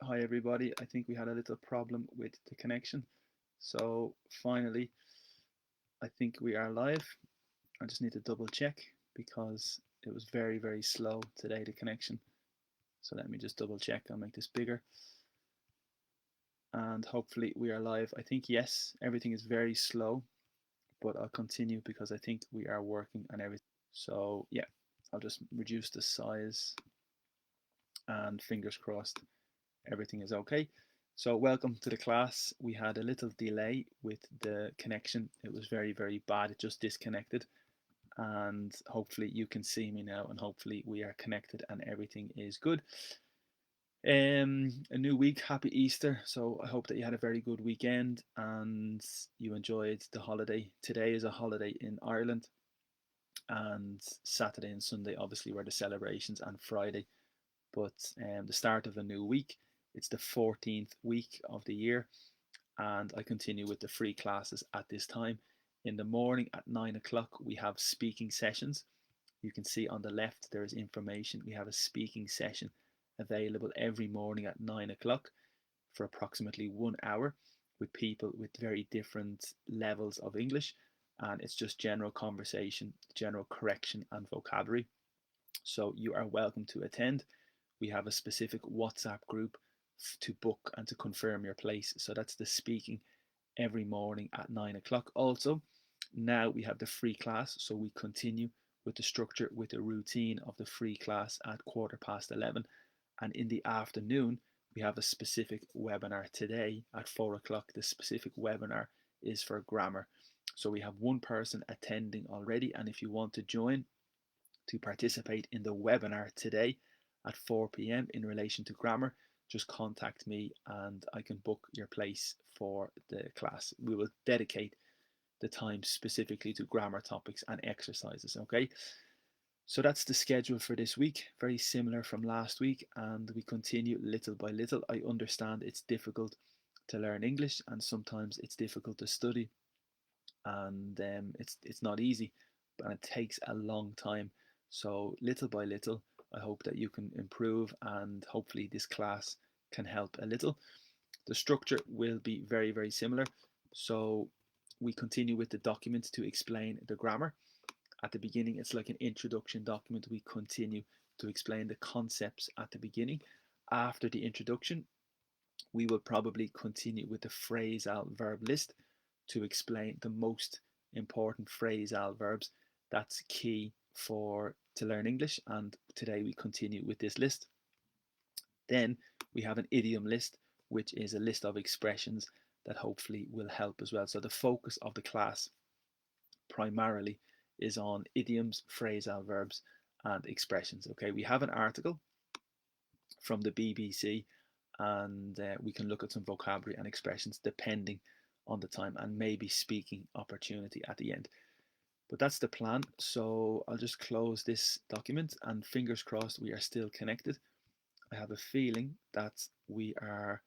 Hi everybody. I think we had a little problem with the connection. So finally, I think we are live. I just need to double check because it was very slow today, the connection. So let me just double check. I'll make this bigger. And hopefully we are live. I think yes, everything is very slow, but I'll continue because I think we are working on everything. So yeah, I'll just reduce the size and fingers crossed everything is okay. So welcome to the class. We had a little delay with the connection. It was very bad. It just disconnected, and hopefully you can see me now, and hopefully we are connected and everything is good. A new week, happy Easter. So I hope that you had a very good weekend and you enjoyed the holiday. Today is a holiday in Ireland, and Saturday and Sunday obviously were the celebrations, and Friday, but the start of a new week. It's the 14th week of the year, and I continue with the free classes at this time. In the morning at 9 o'clock, we have speaking sessions. You can see on the left there is information. We have a speaking session available every morning at 9 o'clock for approximately 1 hour with people with very different levels of English. And it's just general conversation, general correction, and vocabulary. So you are welcome to attend. We have a specific WhatsApp group to book and to confirm your place. So that's the speaking every morning at 9 o'clock. Also, now we have the free class. So we continue with the structure, with the routine of the free class at 11:15. And in the afternoon, we have a specific webinar today at 4 o'clock. The specific webinar is for grammar. So we have one person attending already. And if you want to join, to participate in the webinar today at 4 p.m. in relation to grammar, just contact me and I can book your place for the class. We will dedicate the time specifically to grammar topics and exercises, okay? So that's the schedule for this week, very similar from last week, and we continue little by little. I understand it's difficult to learn English and sometimes it's difficult to study, and it's not easy, and it takes a long time. So little by little, I hope that you can improve, and hopefully this class can help a little. The structure will be very similar. So we continue with the document to explain the grammar. At the beginning, it's like an introduction document. We continue to explain the concepts at the beginning. After the introduction, we will probably continue with the phrasal verb list to explain the most important phrasal verbs that's key for to learn English, and today we continue with this list. Then we have an idiom list, which is a list of expressions that hopefully will help as well. So the focus of the class primarily is on idioms, phrasal verbs, and expressions. Okay, we have an article from the BBC, and we can look at some vocabulary and expressions depending on the time, and maybe speaking opportunity at the end. But that's the plan. So I'll just close this document, and fingers crossed we are still connected. I have a feeling that we are,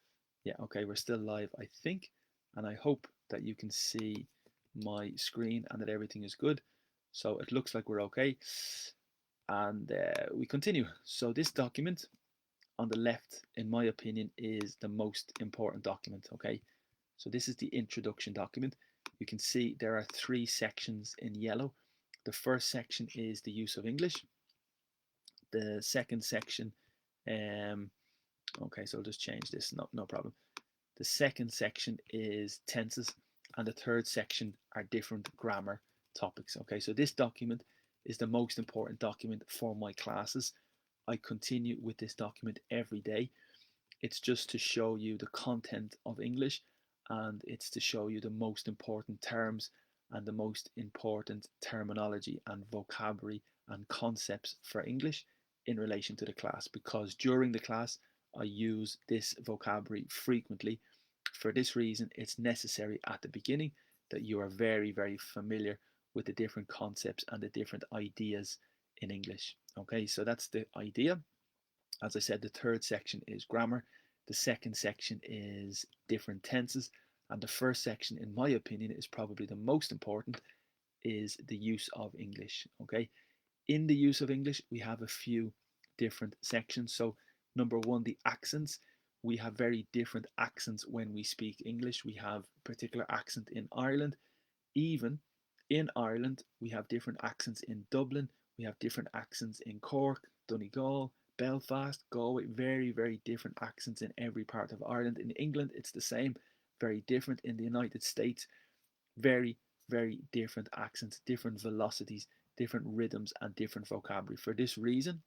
yeah, okay, we're still live, I think, and I hope that you can see my screen and that everything is good. So it looks like we're okay, and we continue. So this document on the left, in my opinion, is the most important document, okay? So this is the introduction document. You can see there are 3 sections in yellow. The first section is the use of English. The second section, okay, so I'll just change this, no problem. The second section is tenses, and the third section are different grammar topics, okay? So this document is the most important document for my classes. I continue with this document every day. It's just to show you the content of English, and it's to show you the most important terms and the most important terminology and vocabulary and concepts for English in relation to the class, because during the class I use this vocabulary frequently. For this reason, it's necessary at the beginning that you are very familiar with the different concepts and the different ideas in English. Okay, so that's the idea. As I said, the third section is grammar, the second section is different tenses, and the first section, in my opinion, is probably the most important, is the use of English. Okay, in the use of English, we have a few different sections. So number 1, the accents. we have very different accents when we speak English. We have particular accent in Ireland. Even in Ireland, we have different accents in Dublin. We have different accents in Cork, Donegal, Belfast, Galway. Very, very different accents in every part of Ireland. In England, it's the same. Very different. In the United States, very, very different accents, different velocities, different rhythms, and different vocabulary. For this reason,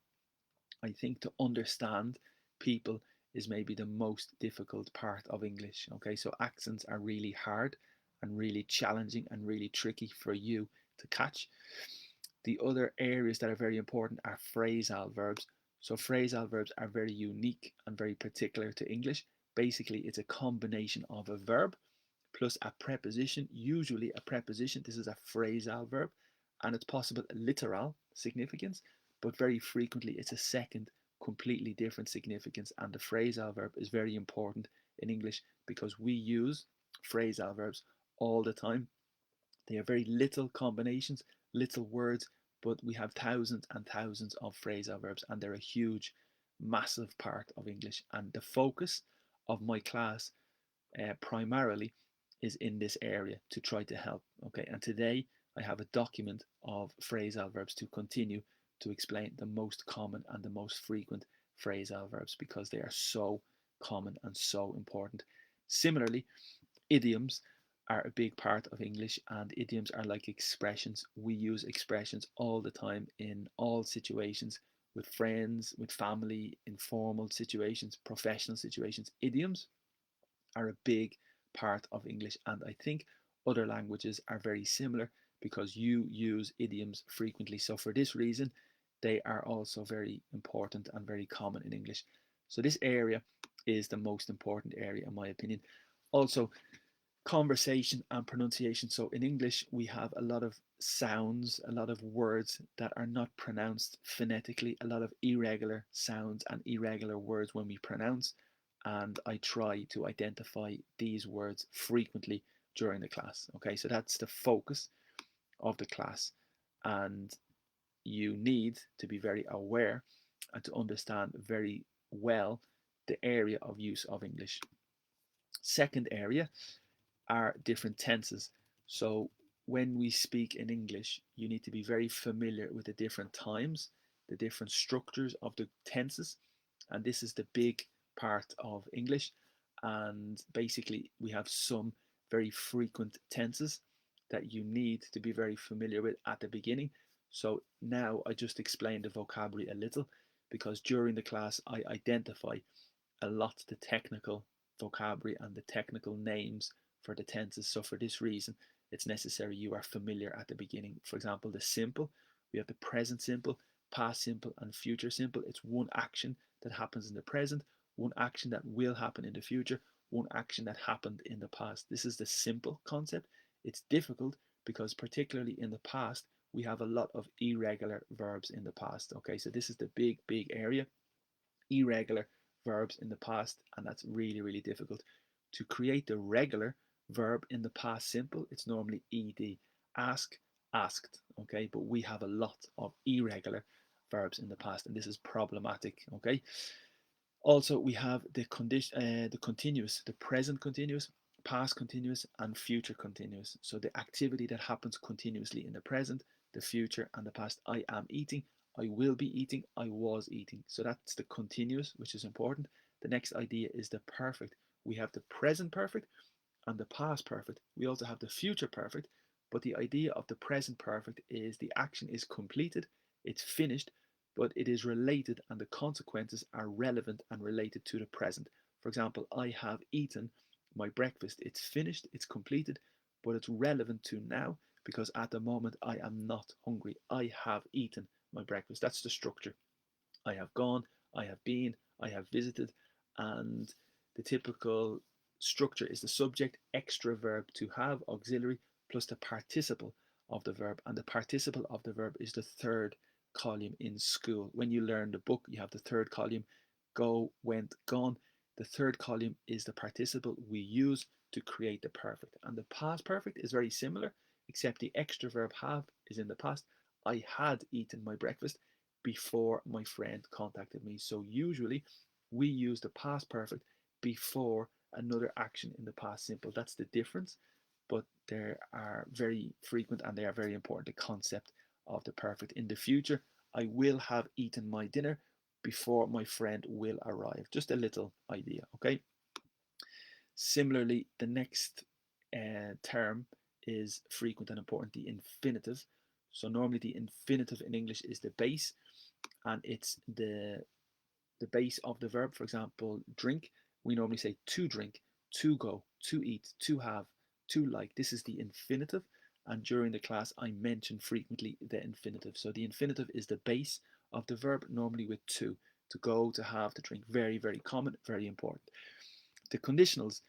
I think to understand people is maybe the most difficult part of English. Okay, so accents are really hard and really challenging and really tricky for you to catch. The other areas that are very important are phrasal verbs. So phrasal verbs are very unique and very particular to English. Basically, it's a combination of a verb plus a preposition, usually a preposition. This is a phrasal verb, and it's possible literal significance, but very frequently it's a second completely different significance. And the phrasal verb is very important in English because we use phrasal verbs all the time. They are very little combinations, little words, but we have thousands and thousands of phrasal verbs, and they're a huge, massive part of English. And the focus of my class primarily is in this area to try to help. Okay, and today I have a document of phrasal verbs to continue to explain the most common and the most frequent phrasal verbs because they are so common and so important. Similarly, idioms are a big part of English, and idioms are like expressions. We use expressions all the time in all situations, with friends, with family, informal situations, professional situations. Idioms are a big part of English, and I think other languages are very similar because you use idioms frequently. So for this reason, they are also very important and very common in English. So this area is the most important area in my opinion. Also, conversation and pronunciation. So in English, we have a lot of sounds, a lot of words that are not pronounced phonetically, a lot of irregular sounds and irregular words when we pronounce. And I try to identify these words frequently during the class. Okay, so that's the focus of the class. And you need to be very aware and to understand very well the area of use of English. Second area are different tenses. So when we speak in English, you need to be very familiar with the different times, the different structures of the tenses, and this is the big part of English. And basically, we have some very frequent tenses that you need to be very familiar with at the beginning. So now I just explained the vocabulary a little because during the class I identify a lot the technical vocabulary and the technical names for the tenses. So for this reason, it's necessary you are familiar at the beginning. For example, the simple, we have the present simple, past simple, and future simple. It's one action that happens in the present, one action that will happen in the future, one action that happened in the past. This is the simple concept. It's difficult because particularly in the past, we have a lot of irregular verbs in the past. Okay, so this is the big area. Irregular verbs in the past, and that's really, really difficult. To create the regular verb in the past simple, it's normally ed. Ask, asked. Okay, but we have a lot of irregular verbs in the past, and this is problematic. Okay. Also, we have the continuous, the present continuous, past continuous, and future continuous. So the activity that happens continuously in the present, the future, and the past. I am eating, I will be eating, I was eating. So that's the continuous, which is important. The next idea is the perfect. We have the present perfect and the past perfect. We also have the future perfect, but the idea of the present perfect is the action is completed, it's finished, but it is related and the consequences are relevant and related to the present. For example, I have eaten my breakfast. It's finished, it's completed, but it's relevant to now because at the moment I am not hungry. I have eaten my breakfast. That's the structure. I have gone, I have been, I have visited, and the typical structure is the subject, extra verb to have, auxiliary, plus the participle of the verb. And the participle of the verb is the third column in school. When you learn the book, you have the third column, go, went, gone. The third column is the participle we use to create the perfect. And the past perfect is very similar, except the extra verb have is in the past. I had eaten my breakfast before my friend contacted me. So usually we use the past perfect before another action in the past simple. That's the difference, but they are very frequent and they are very important. The concept of the perfect. In the future, I will have eaten my dinner before my friend will arrive. Just a little idea, okay? Similarly, the next term is frequent and important, the infinitive. So normally the infinitive in English is the base, and it's the base of the verb. For example, drink, we normally say to drink, to go, to eat, to have, to like. This is the infinitive, and during the class I mention frequently the infinitive. So the infinitive is the base of the verb, normally with to go, to have, to drink. Very, very common, very important. The conditionals.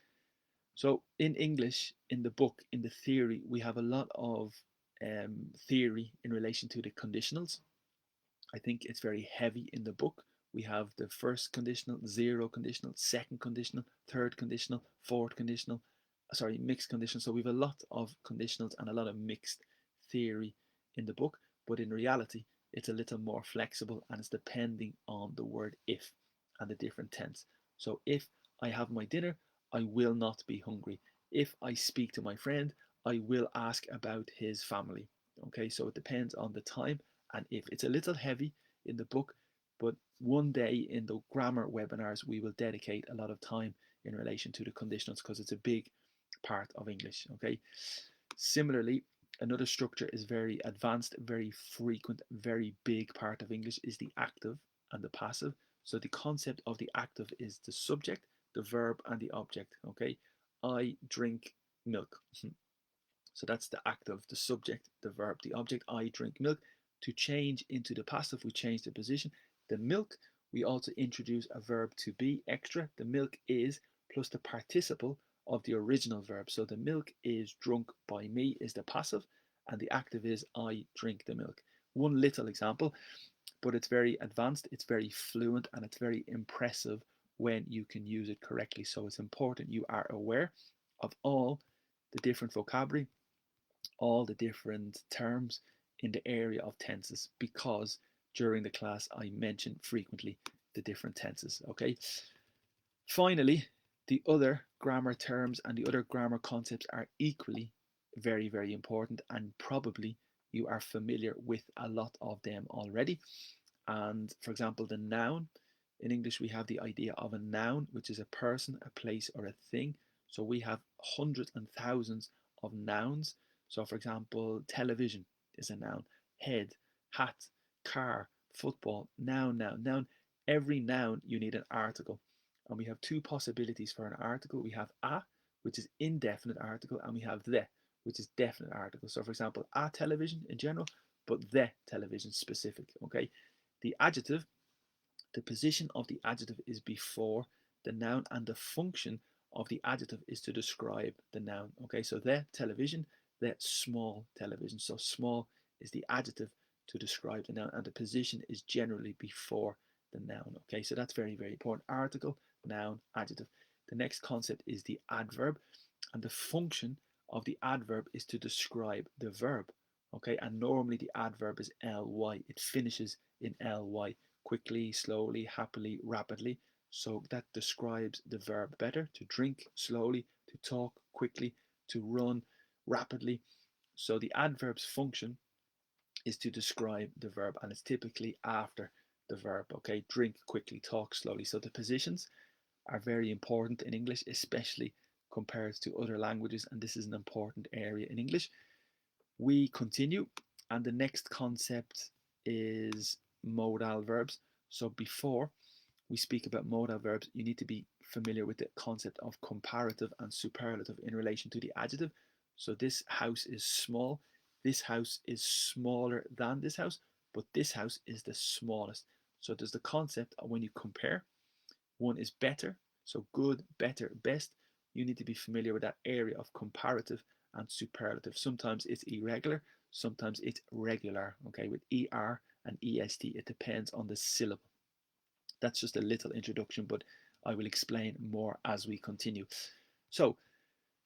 So in English, in the book, in the theory, we have a lot of theory in relation to the conditionals. I think it's very heavy in the book. We have the first conditional, zero conditional, second conditional, third conditional, fourth conditional, mixed conditional. So we have a lot of conditionals and a lot of mixed theory in the book, but in reality, it's a little more flexible and it's depending on the word if and the different tense. So if I have my dinner, I will not be hungry. If I speak to my friend, I will ask about his family. Okay, so it depends on the time and if. It's a little heavy in the book, but one day in the grammar webinars, we will dedicate a lot of time in relation to the conditionals because it's a big part of English, okay? Similarly, another structure is very advanced, very frequent, very big part of English is the active and the passive. So the concept of the active is the subject, the verb, and the object, okay? I drink milk. So that's the active, the subject, the verb, the object. I drink milk. To change into the passive, we change the position. The milk, we also introduce a verb to be extra. The milk is plus the participle of the original verb. So the milk is drunk by me is the passive, and the active is I drink the milk. One little example, but it's very advanced, it's very fluent, and it's very impressive when you can use it correctly. So it's important you are aware of all the different vocabulary, all the different terms in the area of tenses, because during the class I mention frequently the different tenses, okay? Finally, the other grammar terms and the other grammar concepts are equally very, very important, and probably you are familiar with a lot of them already. And for example, the noun, in English we have the idea of a noun, which is a person, a place, or a thing. So we have hundreds and thousands of nouns. So for example, television is a noun, head, hat, car, football, noun, noun, noun. Every noun you need an article. And we have two possibilities for an article. We have a, which is indefinite article, and we have the, which is definite article. So for example, a television in general, but the television specific, okay? The adjective, the position of the adjective is before the noun, and the function of the adjective is to describe the noun, okay? So the television, the small television. So small is the adjective to describe the noun, and the position is generally before the noun, okay? So that's very, very important. Article, noun, adjective. The next concept is the adverb, and the function of the adverb is to describe the verb, okay? And normally the adverb is ly. It finishes in ly, quickly, slowly, happily, rapidly. So that describes the verb better. To drink slowly, to talk quickly, to run rapidly. So the adverb's function is to describe the verb, and it's typically after the verb, okay? Drink quickly, talk slowly. So the positions are very important in English, especially compared to other languages, and this is an important area in English. We continue, and the next concept is modal verbs. So before we speak about modal verbs, you need to be familiar with the concept of comparative and superlative in relation to the adjective. So this house is small, this house is smaller than this house, but this house is the smallest. So there's the concept of when you compare, one is better, so good, better, best. You need to be familiar with that area of comparative and superlative. Sometimes it's irregular, sometimes it's regular, okay, with ER and EST. It depends on the syllable. That's just a little introduction, but I will explain more as we continue. So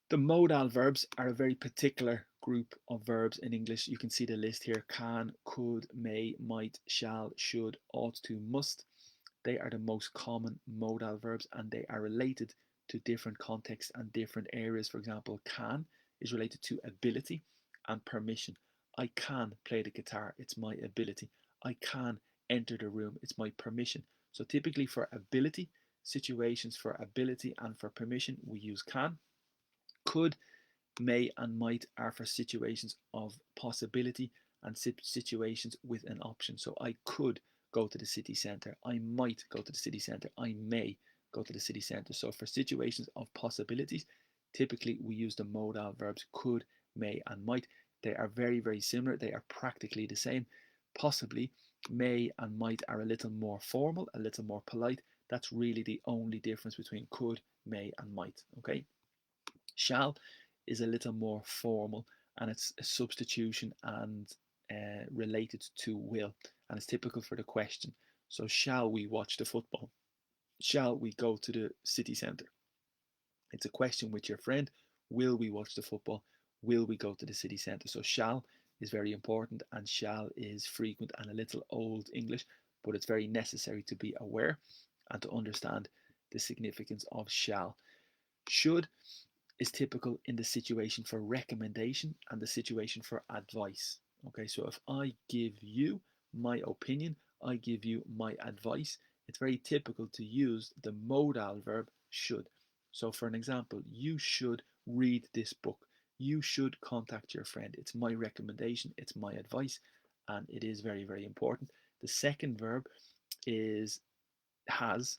the modal verbs are a very particular group of verbs in English. You can see the list here: can, could, may, might, shall, should, ought to, must. They are the most common modal verbs, and they are related to different contexts and different areas. For example, can is related to ability and permission. I can play the guitar, it's my ability. I can enter the room, it's my permission. So typically for ability situations, for ability and for permission, we use can. Could, may and might are for situations of possibility and situations with an option. So I could go to the city centre, I might go to the city centre, I may go to the city centre. So for situations of possibilities, typically we use the modal verbs could, may and might. They are very, very similar. They are practically the same. Possibly, may and might are a little more formal, a little more polite. That's really the only difference between could, may and might. Okay. Shall is a little more formal, and it's a substitution and related to will, and it's typical for the question. So shall we watch the football? Shall we go to the city centre? It's a question with your friend. Will we watch the football? Will we go to the city centre? So shall is very important, and shall is frequent and a little old English, but it's very necessary to be aware and to understand the significance of shall. Should is typical in the situation for recommendation and the situation for advice. Okay, so if I give you my opinion, I give you my advice, it's very typical to use the modal verb should. So for an example, you should read this book. You should contact your friend. It's my recommendation, it's my advice, and it is very, very important. The second verb has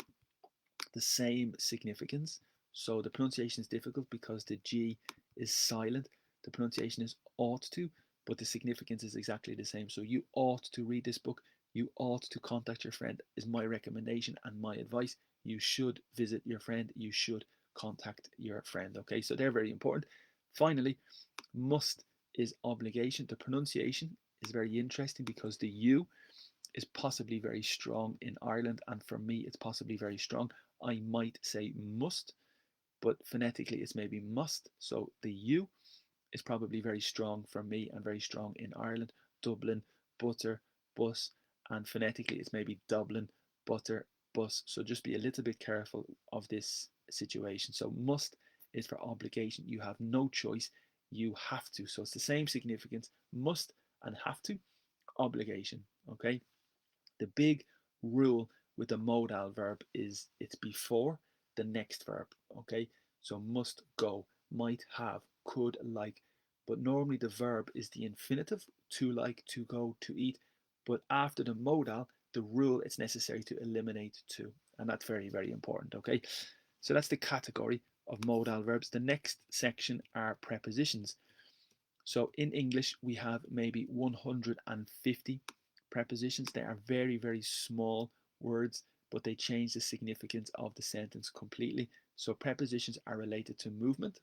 the same significance. So the pronunciation is difficult because the G is silent. The pronunciation is ought to, but the significance is exactly the same. So you ought to read this book. You ought to contact your friend is my recommendation and my advice. You should visit your friend. You should contact your friend. Okay, so they're very important. Finally, must is obligation. The pronunciation is very interesting because the U is possibly very strong in Ireland, and for me, it's possibly very strong. I might say must, but phonetically, it's maybe must. So the U is probably very strong for me and very strong in Ireland. Dublin, butter, bus, and phonetically, it's maybe Dublin, butter, bus. So just be a little bit careful of this situation. So must is for obligation. You have no choice. You have to. So it's the same significance. Must and have to. Obligation. Okay. The big rule with the modal verb is it's before the next verb. Okay, so must, go, might, have, could, like, but normally the verb is the infinitive, to like, to go, to eat, but after the modal, the rule, it's necessary to eliminate to, and that's very, very important. Okay, so that's the category of modal verbs. The next section are prepositions. So in English, we have maybe 150 prepositions. They are very, very small words, but they change the significance of the sentence completely. So prepositions are related to movement.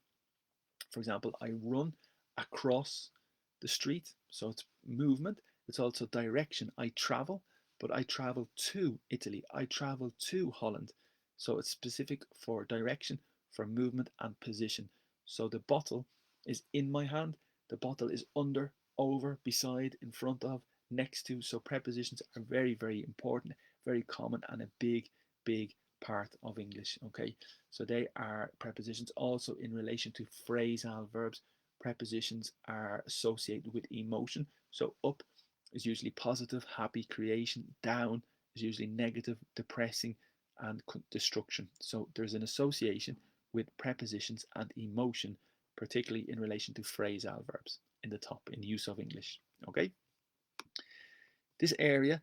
For example, I run across the street. So it's movement. It's also direction. I travel, but I travel to Italy. I travel to Holland. So it's specific for direction, for movement and position. So the bottle is in my hand. The bottle is under, over, beside, in front of, next to. So prepositions are very, very important, very common, and a big, big part of English. Okay, so they are prepositions. Also in relation to phrasal verbs, prepositions are associated with emotion. So up is usually positive, happy, creation. Down is usually negative, depressing, and destruction. So there's an association with prepositions and emotion, particularly in relation to phrasal verbs in the top in use of English. Okay, this area,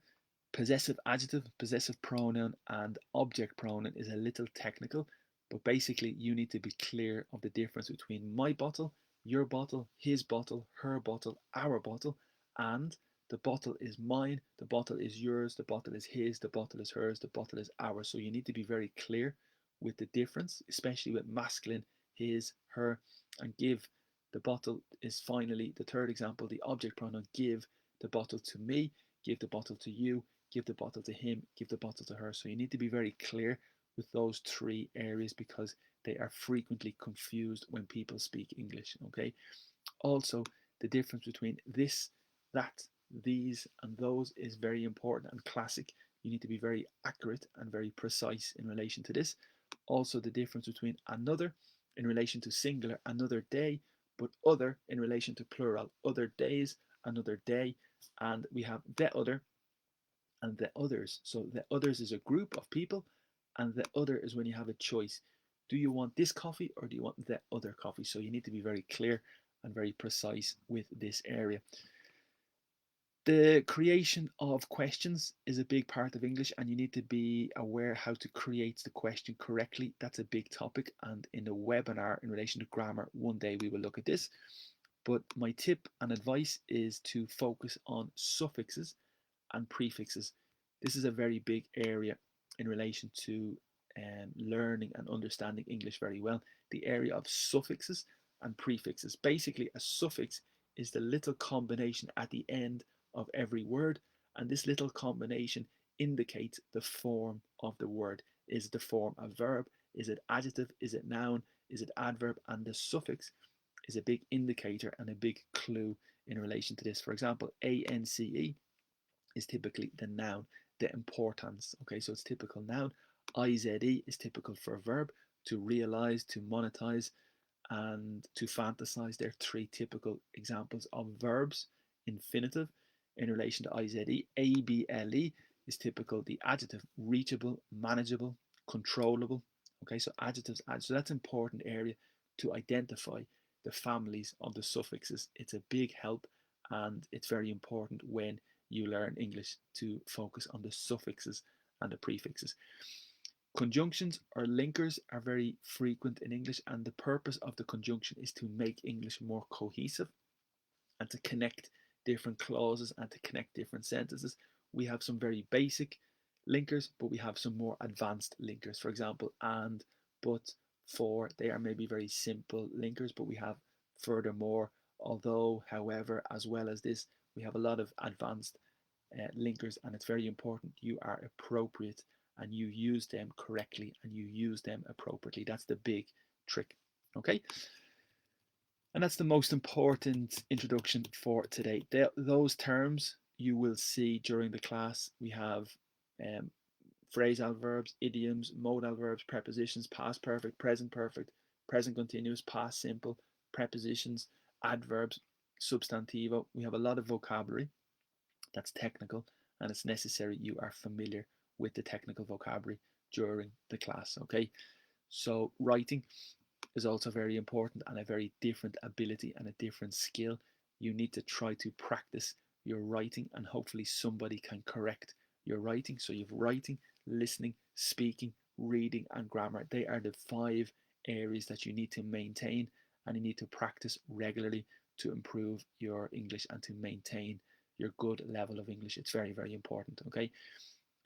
possessive adjective, possessive pronoun, and object pronoun, is a little technical, but basically you need to be clear of the difference between my bottle, your bottle, his bottle, her bottle, our bottle, and the bottle is mine, the bottle is yours, the bottle is his, the bottle is hers, the bottle is ours. So you need to be very clear with the difference, especially with masculine, his, her, and give. The bottle is finally the third example, the object pronoun give the bottle to me, give the bottle to you, give the bottle to him, give the bottle to her. So you need to be very clear with those three areas because they are frequently confused when people speak English. Okay. Also, the difference between this, that, these, and those is very important and classic You need to be very accurate and very precise in relation to this. Also, the difference between another in relation to singular, another day, but other in relation to plural, other days, another day, and we have the other and the others. So the others is a group of people, and the other is when you have a choice. Do you want this coffee or do you want the other coffee? So you need to be very clear and very precise with this area. The creation of questions is a big part of English, and you need to be aware how to create the question correctly. That's a big topic, and in a webinar in relation to grammar, one day we will look at this. But my tip and advice is to focus on suffixes and prefixes. This is a very big area in relation to learning and understanding English very well. The area of suffixes and prefixes. Basically, a suffix is the little combination at the end of every word, and this little combination indicates the form of the word. Is it the form of verb? Is it adjective? Is it noun? Is it adverb? And the suffix is a big indicator and a big clue in relation to this. For example, ance is typically the noun, the importance. Okay, so it's typical noun. Ize is typical for a verb, to realize, to monetize, and to fantasize. They're three typical examples of verbs, infinitive, in relation to ize. Able is typical, the adjective, reachable, manageable, controllable. Okay, so adjectives, so that's an important area to identify the families of the suffixes. It's a big help, and it's very important when you learn English to focus on the suffixes and the prefixes. Conjunctions or linkers are very frequent in English, and the purpose of the conjunction is to make English more cohesive and to connect different clauses and to connect different sentences. We have some very basic linkers, but we have some more advanced linkers. For example, and, but, for, they are maybe very simple linkers, but we have furthermore, although, however, as well as this, we have a lot of advanced linkers, and it's very important you are appropriate and you use them correctly and you use them appropriately. That's the big trick. Okay, and that's the most important introduction for today. Those terms you will see during the class. We have phrasal verbs, idioms, modal verbs, prepositions, past perfect, present continuous, past simple, prepositions, adverbs, substantivo. We have a lot of vocabulary that's technical, and it's necessary you are familiar with the technical vocabulary during the class. Okay, so writing is also very important and a very different ability and a different skill. You need to try to practice your writing, and hopefully somebody can correct your writing. So you've writing, listening, speaking, reading, and grammar. They are the 5 areas that you need to maintain, and you need to practice regularly to improve your English and to maintain your good level of English. It's very, very important. Okay,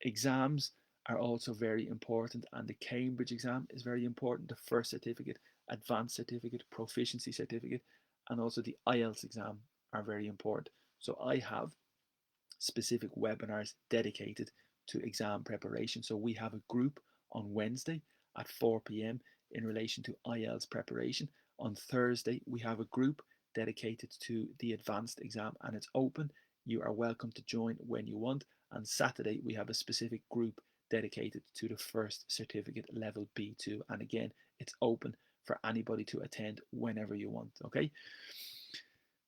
exams are also very important, and the Cambridge exam is very important. The first certificate, advanced certificate, proficiency certificate, and also the IELTS exam are very important. So I have specific webinars dedicated to exam preparation. So we have a group on Wednesday at 4 p.m. in relation to IELTS preparation. On Thursday, we have a group dedicated to the advanced exam, and it's open. You are welcome to join when you want. And Saturday, we have a specific group dedicated to the first certificate, level B2. And again, it's open for anybody to attend whenever you want. Okay,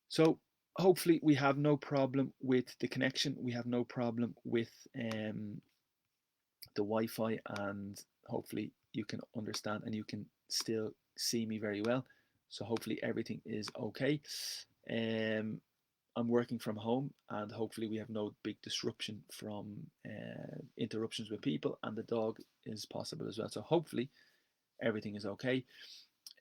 so hopefully we have no problem with the connection. We have no problem with the Wi-Fi, and hopefully you can understand and you can still see me very well. So hopefully everything is okay. I'm working from home, and hopefully we have no big disruption from interruptions with people, and the dog is possible as well. So hopefully everything is okay.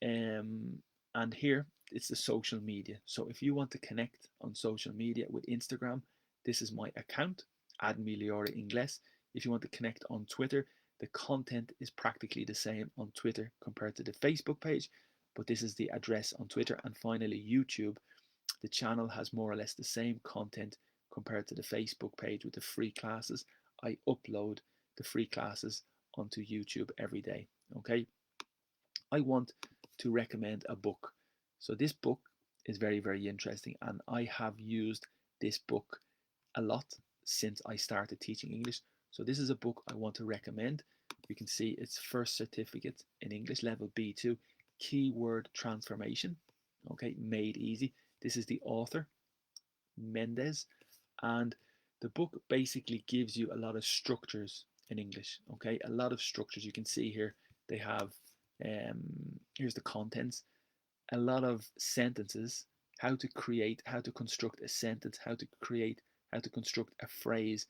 And here it's the social media. So if you want to connect on social media with Instagram, this is my account, @miglioreinglés. If you want to connect on Twitter, the content is practically the same on Twitter compared to the Facebook page, but this is the address on Twitter. And finally, YouTube. The channel has more or less the same content compared to the Facebook page with the free classes. I upload the free classes onto YouTube every day. Okay, I want to recommend a book. So this book is very, very interesting, and I have used this book a lot since I started teaching English. So this is a book I want to recommend. You can see it's first certificate in English, level B2, keyword transformation. Okay, made easy. This is the author, Mendez, and the book basically gives you a lot of structures in English. Okay, a lot of structures. You can see here they have, here's the contents, a lot of sentences, how to construct a sentence, how to construct a phrase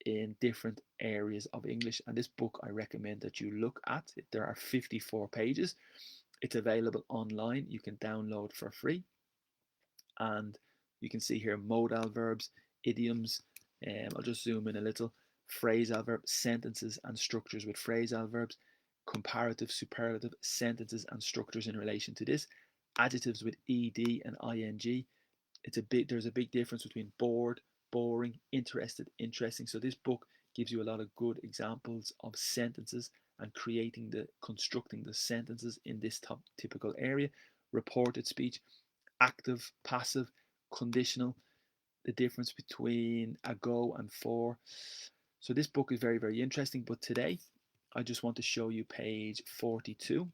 in different areas of English. And this book I recommend that you look at. There are 54 pages. It's available online. You can download for free. And you can see here modal verbs, idioms. I'll just zoom in a little. Phrasal verbs, sentences and structures with phrasal verbs. Comparative, superlative, sentences and structures in relation to this. Adjectives with ed and ing. There's a big difference between bored, boring, interested, interesting. So this book gives you a lot of good examples of sentences and constructing the sentences in this typical area. Reported speech, active, passive, conditional, the difference between ago and for. So this book is very, very interesting. But today, I just want to show you page 42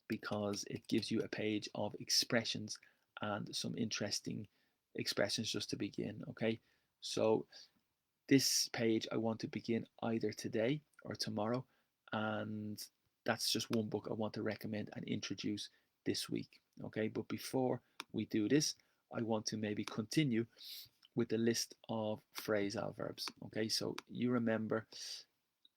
because it gives you a page of expressions and some interesting expressions just to begin. Okay, so this page I want to begin either today or tomorrow, and that's just one book I want to recommend and introduce this week. Okay, but before we do this, I want to maybe continue with the list of phrasal verbs. Okay, so you remember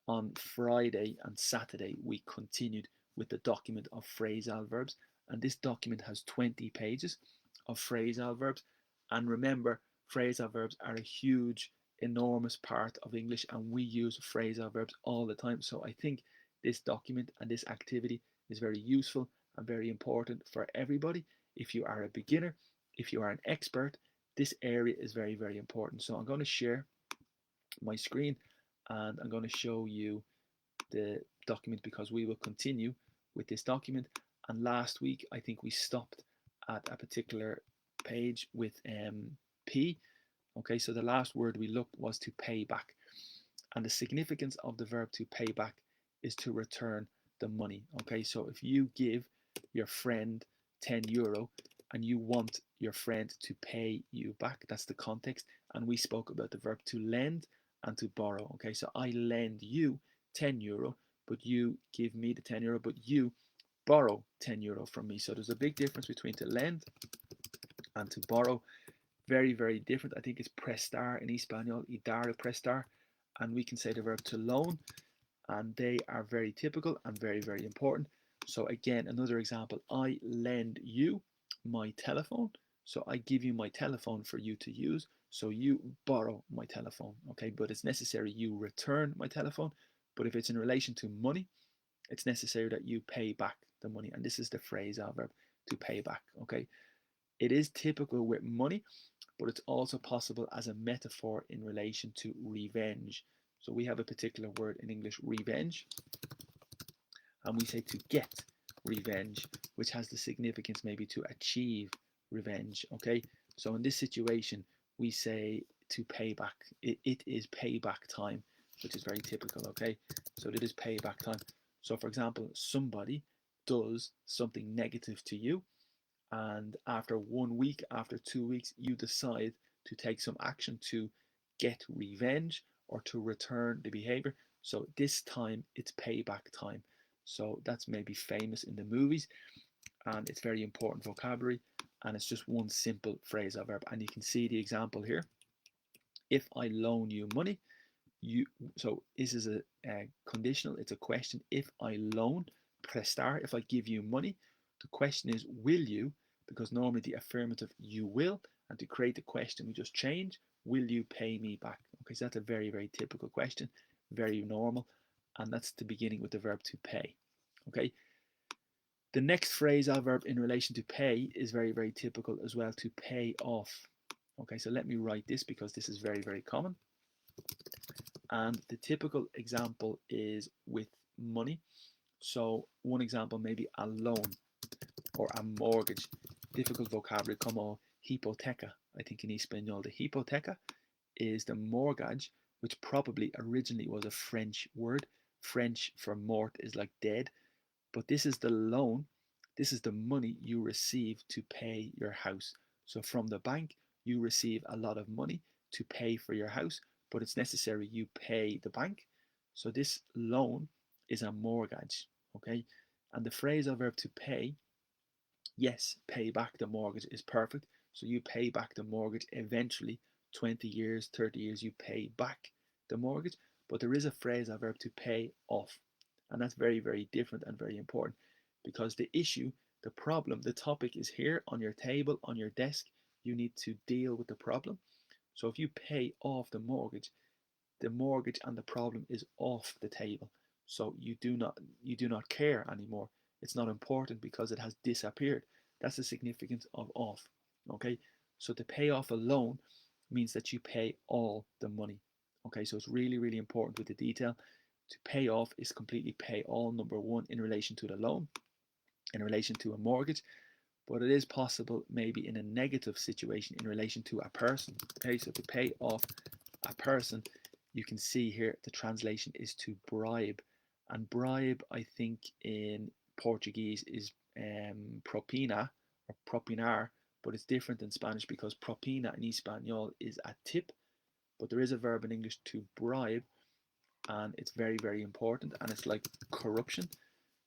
on Friday and Saturday we continued with the document of phrasal verbs, and this document has 20 pages of phrasal verbs. And remember, phrasal verbs are a huge, enormous part of English, and we use phrasal verbs all the time. So I think this document and this activity is very useful and very important for everybody. If you are a beginner, if you are an expert, this area is very, very important. So I'm going to share my screen and I'm going to show you the document because we will continue with this document. And last week I think we stopped at a particular page with P. Okay, so the last word we looked was to pay back, and the significance of the verb to pay back is to return the money. Okay, so if you give your friend €10 and you want your friend to pay you back, that's the context. And we spoke about the verb to lend and to borrow. Okay, so I lend you €10, but you give me the €10, but you borrow €10 from me. So there's a big difference between to lend and to borrow. Very, very different. I think it's prestar in Espanol, y dar el prestar, and we can say the verb to loan, and they are very typical and very, very important. So again, another example, I lend you my telephone. So I give you my telephone for you to use. So you borrow my telephone, okay? But it's necessary you return my telephone. But if it's in relation to money, it's necessary that you pay back the money. And this is the phrasal verb to pay back, okay? It is typical with money, but it's also possible as a metaphor in relation to revenge. So we have a particular word in English, revenge, and we say to get revenge, which has the significance maybe to achieve revenge. Okay, so in this situation we say to pay back. It is payback time, which is very typical. Okay, so it is payback time. So for example, somebody does something negative to you, and after 1 week, after 2 weeks, you decide to take some action to get revenge or to return the behavior. So this time it's payback time. So that's maybe famous in the movies, and it's very important vocabulary, and it's just one simple phrasal verb. And you can see the example here. If I loan you money, so this is a conditional, it's a question. If I loan, prestar, if I give you money, the question is will you, because normally the affirmative you will, and to create the question we just change, will you pay me back? Okay, so that's a very, very typical question, very normal, and that's the beginning with the verb to pay. Okay, the next phrasal verb in relation to pay is very, very typical as well, to pay off. Okay, so let me write this because this is very, very common. And the typical example is with money. So one example, maybe a loan or a mortgage. Difficult vocabulary, como hipoteca. I think in Espanol, the hipoteca is the mortgage, which probably originally was a French word. French for mort is like dead, but this is the loan. This is the money you receive to pay your house. So from the bank, you receive a lot of money to pay for your house, but it's necessary you pay the bank. So this loan is a mortgage, okay? And the phrasal verb to pay, yes, pay back the mortgage is perfect. So you pay back the mortgage eventually, 20 years, 30 years, you pay back the mortgage. But there is a phrasal verb to pay off. And that's very, very different and very important because the issue, the problem, the topic is here on your table, on your desk. You need to deal with the problem. So if you pay off the mortgage and the problem is off the table. So you do not care anymore. It's not important because it has disappeared. That's the significance of off. Okay, so to pay off a loan means that you pay all the money. Okay, so it's really, really important with the detail. To pay off is completely pay all, number one, in relation to the loan, in relation to a mortgage, but it is possible maybe in a negative situation in relation to a person. Okay, so to pay off a person, you can see here the translation is to bribe, and bribe I think in Portuguese is propina or propinar, but it's different in Spanish because propina in Espanol is a tip, but there is a verb in English to bribe, and it's very, very important, and it's like corruption.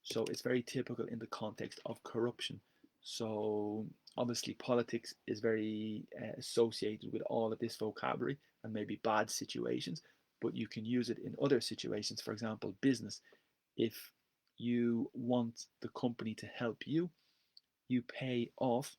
So it's very typical in the context of corruption. So obviously politics is very associated with all of this vocabulary and maybe bad situations, but you can use it in other situations. For example, business. If you want the company to help you, you pay off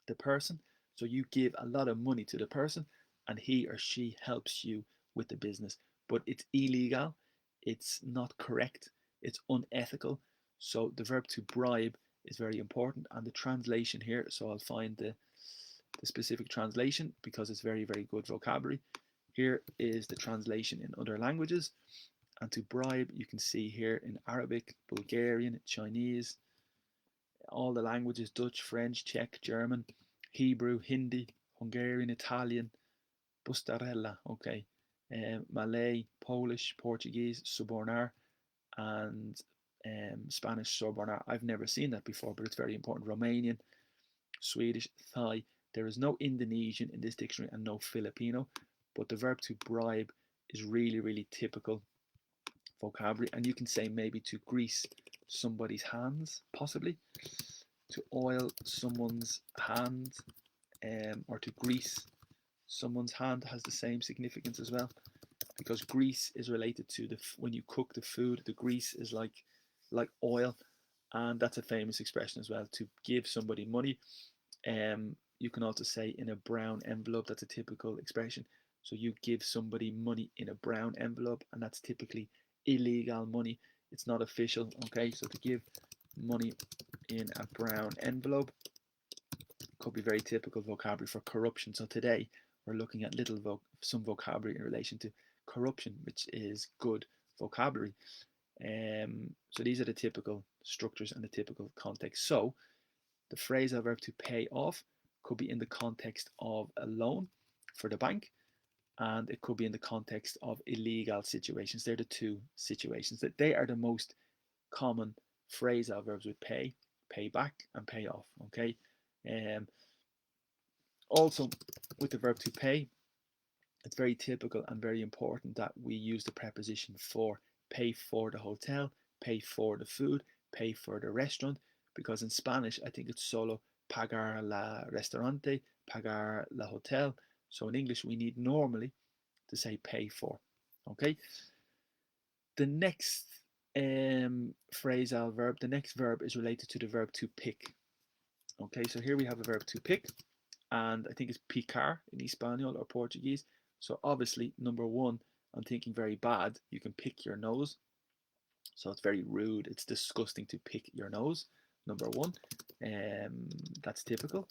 the person. So you give a lot of money to the person and he or she helps you with the business. But it's illegal, it's not correct, it's unethical. So the verb to bribe is very important, and the translation here, so I'll find the specific translation because it's very, very good vocabulary. Here is the translation in other languages. And to bribe, you can see here in Arabic, Bulgarian, Chinese, all the languages, Dutch, French, Czech, German, Hebrew, Hindi, Hungarian, Italian, Bustarella, okay, Malay, Polish, Portuguese, Subornar, and Spanish Subornar. I've never seen that before, but it's very important. Romanian, Swedish, Thai. There is no Indonesian in this dictionary and no Filipino, but the verb to bribe is really, really typical vocabulary, and you can say maybe to grease somebody's hands, possibly to oil someone's hand, or to grease someone's hand has the same significance as well, because grease is related to when you cook the food, the grease is like oil, and that's a famous expression as well. To give somebody money, you can also say in a brown envelope. That's a typical expression. So you give somebody money in a brown envelope, and that's typically illegal money. It's not official. Okay, so to give money in a brown envelope could be very typical vocabulary for corruption. So today we're looking at some vocabulary in relation to corruption, which is good vocabulary. So these are the typical structures and the typical context. So the phrasal verb to pay off could be in the context of a loan for the bank, and it could be in the context of illegal situations. They're the two situations that they are the most common phrasal verbs with pay back, and pay off. Okay. Also, with the verb to pay, it's very typical and very important that we use the preposition for. Pay for the hotel, pay for the food, pay for the restaurant, because in Spanish I think it's solo pagar la restaurante, pagar la hotel. So in English we need normally to say pay for. Okay. The next phrasal verb, the next verb is related to the verb to pick. Okay, so here we have a verb to pick, and I think it's picar in Espanol or Portuguese. So obviously, number one, I'm thinking very bad. You can pick your nose. So it's very rude. It's disgusting to pick your nose. Number one, that's typical,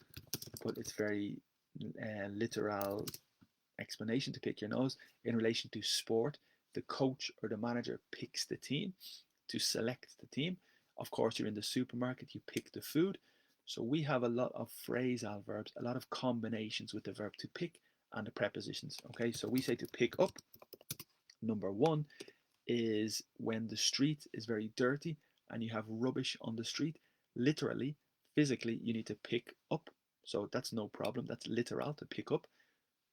but it's very literal explanation to pick your nose. In relation to sport, the coach or the manager picks the team to select the team. Of course, you're in the supermarket, you pick the food. So we have a lot of phrasal verbs, a lot of combinations with the verb to pick and the prepositions. Okay, so we say to pick up, Number one is when the street is very dirty and you have rubbish on the street. Literally, physically, you need to pick up. So that's no problem. That's literal, to pick up.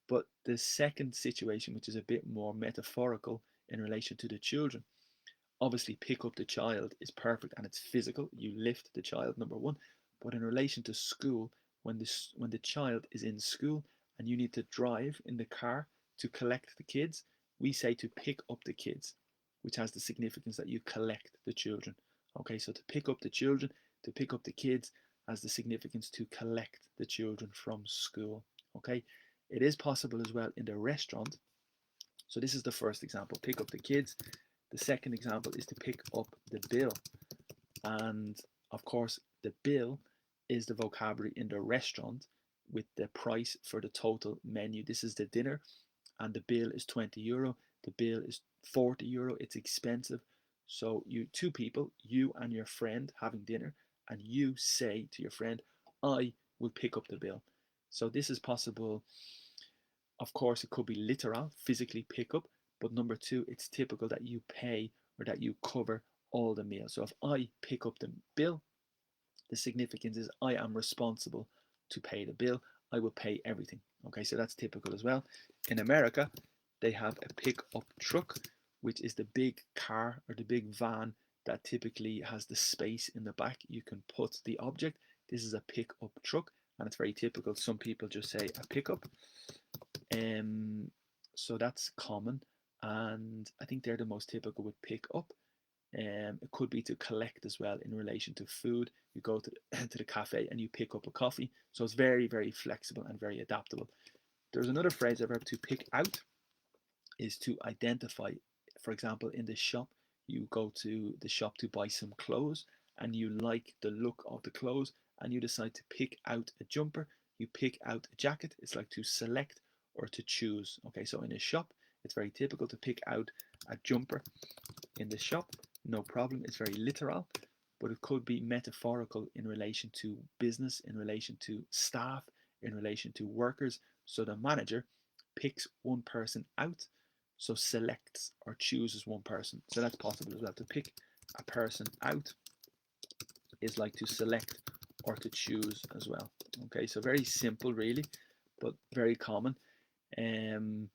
But the second situation, which is a bit more metaphorical in relation to the children, obviously pick up the child is perfect and it's physical. You lift the child, number one. But in relation to school, when the child is in school and you need to drive in the car to collect the kids, we say to pick up the kids, which has the significance that you collect the children. Okay, so to pick up the children, to pick up the kids, has the significance to collect the children from school. Okay, it is possible as well in the restaurant. So this is the first example, pick up the kids. The second example is to pick up the bill. And of course, the bill is the vocabulary in the restaurant with the price for the total menu. This is the dinner, and the bill is €20. The bill is €40. It's expensive. So you, two people, you and your friend having dinner, and you say to your friend, I will pick up the bill. So this is possible. Of course, it could be literal, physically pick up, but number two, it's typical that you pay or that you cover all the meals. So if I pick up the bill, the significance is I am responsible to pay the bill. I will pay everything. Okay, so that's typical as well. In America, they have a pick-up truck, which is the big car or the big van that typically has the space in the back. You can put the object. This is a pick-up truck, and it's very typical. Some people just say a pickup. So that's common, and I think they're the most typical with pick up. It could be to collect as well in relation to food. You go to the cafe and you pick up a coffee. So it's very, very flexible and very adaptable. There's another phrase, a verb to pick out, is to identify. For example, in the shop, you go to the shop to buy some clothes and you like the look of the clothes and you decide to pick out a jumper. You pick out a jacket. It's like to select or to choose. Okay, so in a shop, it's very typical to pick out a jumper in the shop. No problem, it's very literal, but it could be metaphorical in relation to business, in relation to staff, in relation to workers. So the manager picks one person out, so selects or chooses one person. So that's possible as well. To pick a person out is like to select or to choose as well. Okay, so very simple really, but very common. And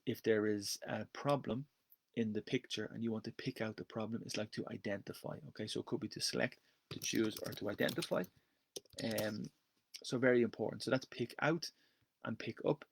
if there is a problem in the picture and you want to pick out the problem, it's like to identify. Okay, so it could be to select, to choose, or to identify. So very important. So that's pick out and pick up.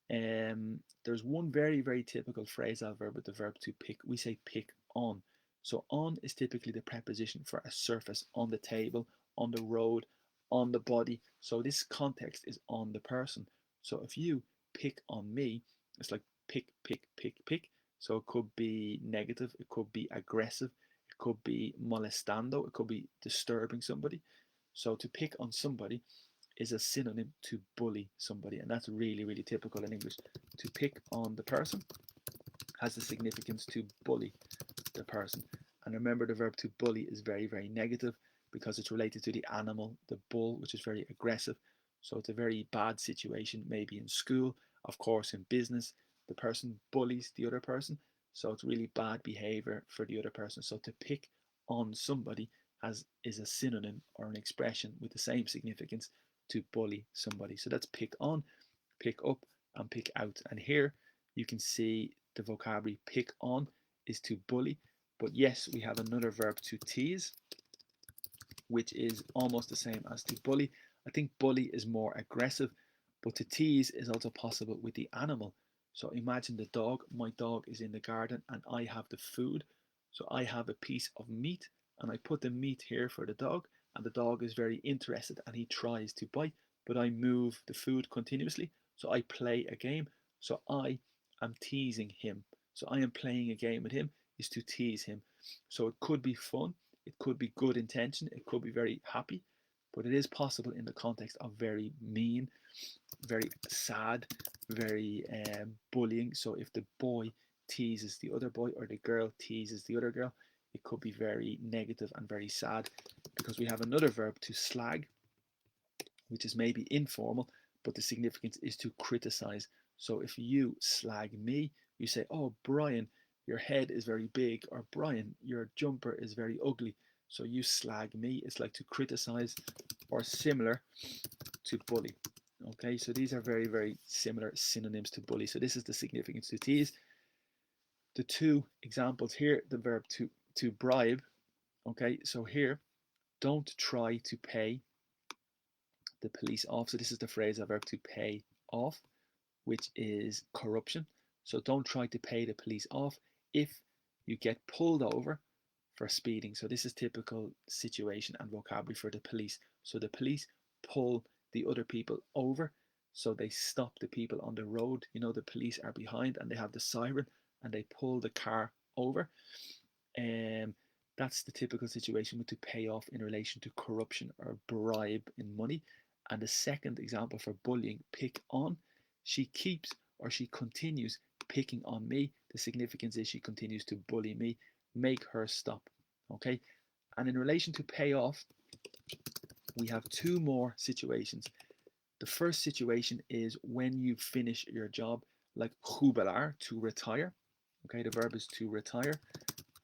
There's one very, very typical phrasal verb with the verb to pick. We say pick on. So on is typically the preposition for a surface, on the table, on the road, on the body. So this context is on the person. So if you pick on me, it's like pick, pick, pick, pick. So it could be negative, it could be aggressive, it could be molestando, it could be disturbing somebody. So to pick on somebody is a synonym to bully somebody, and that's really, really typical in English. To pick on the person has the significance to bully the person. And remember, the verb to bully is very, very negative because it's related to the animal, the bull, which is very aggressive. So it's a very bad situation, maybe in school, of course, in business. The person bullies the other person, so it's really bad behavior for the other person. So to pick on somebody is a synonym or an expression with the same significance to bully somebody. So that's pick on, pick up, and pick out. And here you can see the vocabulary pick on is to bully, but yes, we have another verb to tease, which is almost the same as to bully. I think bully is more aggressive, but to tease is also possible with the animal. So imagine the dog. My dog is in the garden and I have the food. So I have a piece of meat and I put the meat here for the dog, and the dog is very interested and he tries to bite, but I move the food continuously. So I play a game. So I am teasing him. So I am playing a game with him is to tease him. So it could be fun, it could be good intention, it could be very happy, but it is possible in the context of very mean, very sad, very bullying. So if the boy teases the other boy or the girl teases the other girl, it could be very negative and very sad. Because we have another verb to slag, which is maybe informal, but the significance is to criticize. So if you slag me, You say, oh, Brian, your head is very big, or Brian, your jumper is very ugly. So you slag me. It's like to criticize, or similar to bully. Okay, so these are very, very similar synonyms to bully. So this is the significance to tease. The two examples here, the verb to bribe. Okay, so here, don't try to pay the police off. So this is the phrasal verb to pay off, which is corruption. So don't try to pay the police off if you get pulled over for speeding. So this is typical situation and vocabulary for the police. So the police pull the other people over. So they stop the people on the road. You know, the police are behind and they have the siren and they pull the car over. That's the typical situation with to pay off in relation to corruption or bribe in money. And the second example for bullying, pick on. She keeps or she continues picking on me. The significance is she continues to bully me. Make her stop. Okay. And in relation to pay off, we have two more situations. The first situation is when you finish your job, like jubilar, to retire. Okay, the verb is to retire.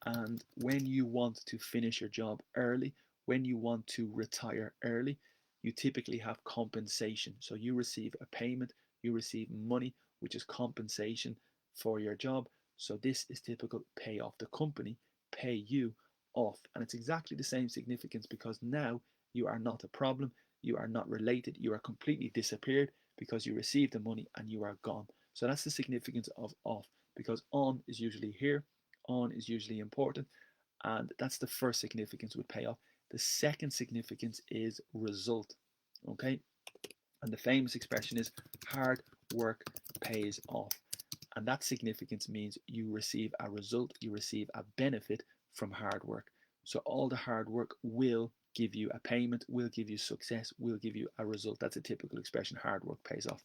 And when you want to finish your job early, when you want to retire early, you typically have compensation. So you receive a payment, you receive money, which is compensation for your job. So this is typical pay off. The company pay you off. And it's exactly the same significance because now you are not a problem, you are not related, you are completely disappeared because you received the money and you are gone. So that's the significance of off, because on is usually here, on is usually important, and that's the first significance with payoff. The second significance is result. Okay, and the famous expression is hard work pays off, and that significance means you receive a result, you receive a benefit from hard work. So all the hard work will give you a payment, will give you success, will give you a result. That's a typical expression, hard work pays off.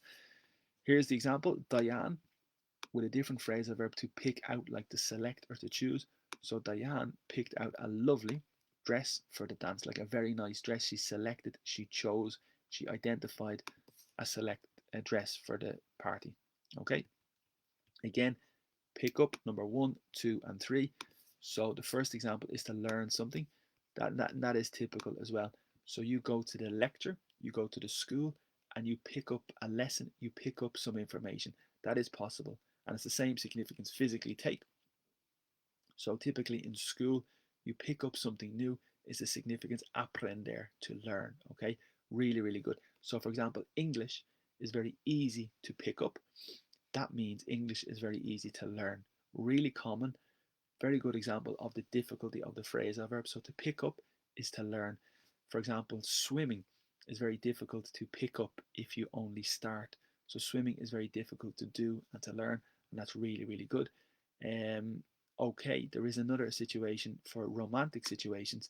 Here's the example. Diane, with a different phrasal verb, to pick out, like to select or to choose. So Diane picked out a lovely dress for the dance, like a very nice dress. She selected, she chose, she identified a dress for the party. Okay, again, pick up number 1, 2, and 3. So the first example is to learn something. That is typical as well. So you go to the lecture, you go to the school, and you pick up a lesson, you pick up some information. That is possible. And it's the same significance, physically take. So typically in school, you pick up something new, is the significance aprender, to learn. Okay, really, really good. So for example, English is very easy to pick up. That means English is very easy to learn. Really common, very good example of the difficulty of the phrasal verb. So to pick up is to learn. For example, swimming is very difficult to pick up if you only start. So swimming is very difficult to do and to learn, and that's really, really good. Okay, there is another situation for romantic situations,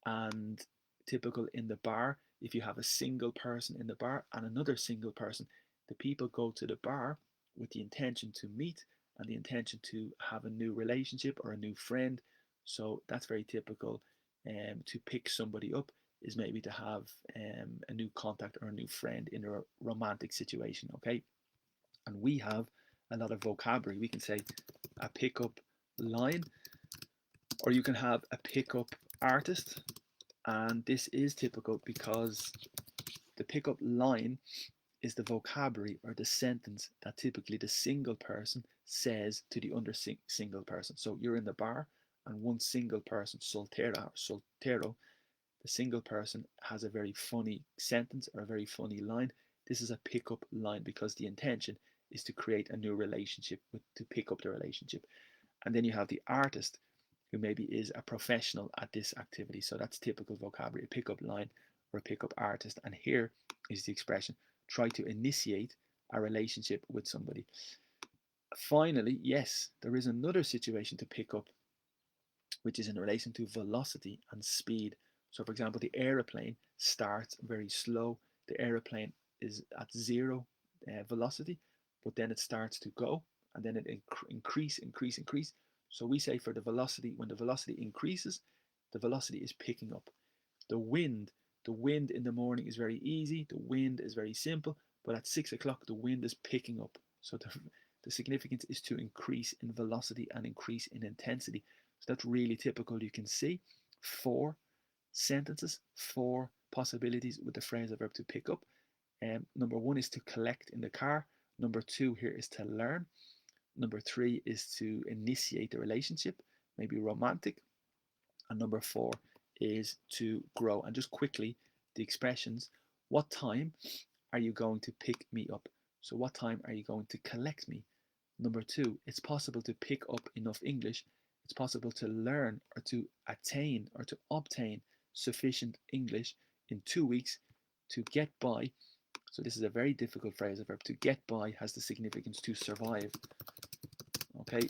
and typical in the bar, if you have a single person in the bar and another single person, the people go to the bar with the intention to meet and the intention to have a new relationship or a new friend. So that's very typical. To pick somebody up is maybe to have a new contact or a new friend in a romantic situation. Okay, and we have a lot of vocabulary. We can say a pickup line, or you can have a pickup artist, and this is typical because the pickup line is the vocabulary or the sentence that typically the single person says to the other single person. So you're in the bar and one single person, soltero, the single person has a very funny sentence or a very funny line. This is a pickup line because the intention is to create a new relationship, to pick up the relationship. And then you have the artist, who maybe is a professional at this activity. So that's typical vocabulary, a pickup line or a pickup artist. And here is the expression, try to initiate a relationship with somebody. Finally, yes, there is another situation to pick up, which is in relation to velocity and speed. So for example, the aeroplane starts very slow. The aeroplane is at zero velocity, but then it starts to go, and then it increase. So we say for the velocity, when the velocity increases, the velocity is picking up. The wind in the morning is very easy. The wind is very simple, but at 6 o'clock, the wind is picking up. So The significance is to increase in velocity and increase in intensity. So that's really typical. You can see 4 sentences, 4 possibilities with the phrasal verb to pick up. Number 1 is to collect in the car. Number 2 here is to learn. Number 3 is to initiate a relationship, maybe romantic. And number 4 is to grow. And just quickly, the expressions, what time are you going to pick me up? So what time are you going to collect me? Number 2, it's possible to pick up enough English. It's possible to learn or to attain or to obtain sufficient English in 2 weeks to get by. So this is a very difficult phrasal verb. To get by has the significance to survive. Okay,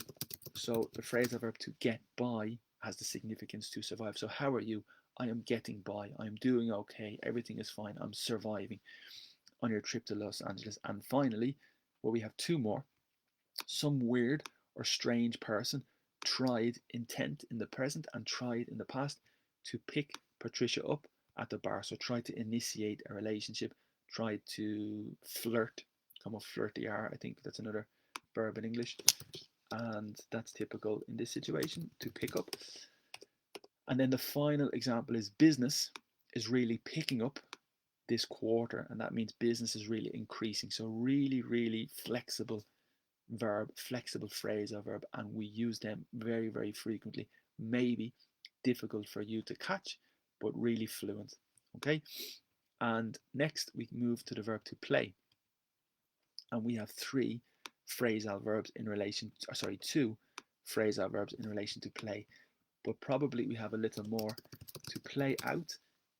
so the phrasal verb to get by has the significance to survive. So how are you? I am getting by. I am doing okay. Everything is fine. I'm surviving on your trip to Los Angeles. And finally, well, we have 2 more. Some weird or strange person tried intent in the present and tried in the past to pick Patricia up at the bar. So tried to initiate a relationship, tried to flirt, come off flirtier, I think that's another verb in English. And that's typical in this situation, to pick up. And then the final example is business is really picking up this quarter, and that means business is really increasing. So really, really flexible verb, flexible phrasal verb, and we use them very, very frequently. Maybe difficult for you to catch, but really fluent. Okay, and next we move to the verb to play, and we have 3 phrasal verbs in relation, 2 phrasal verbs in relation to play, but probably we have a little more. To play out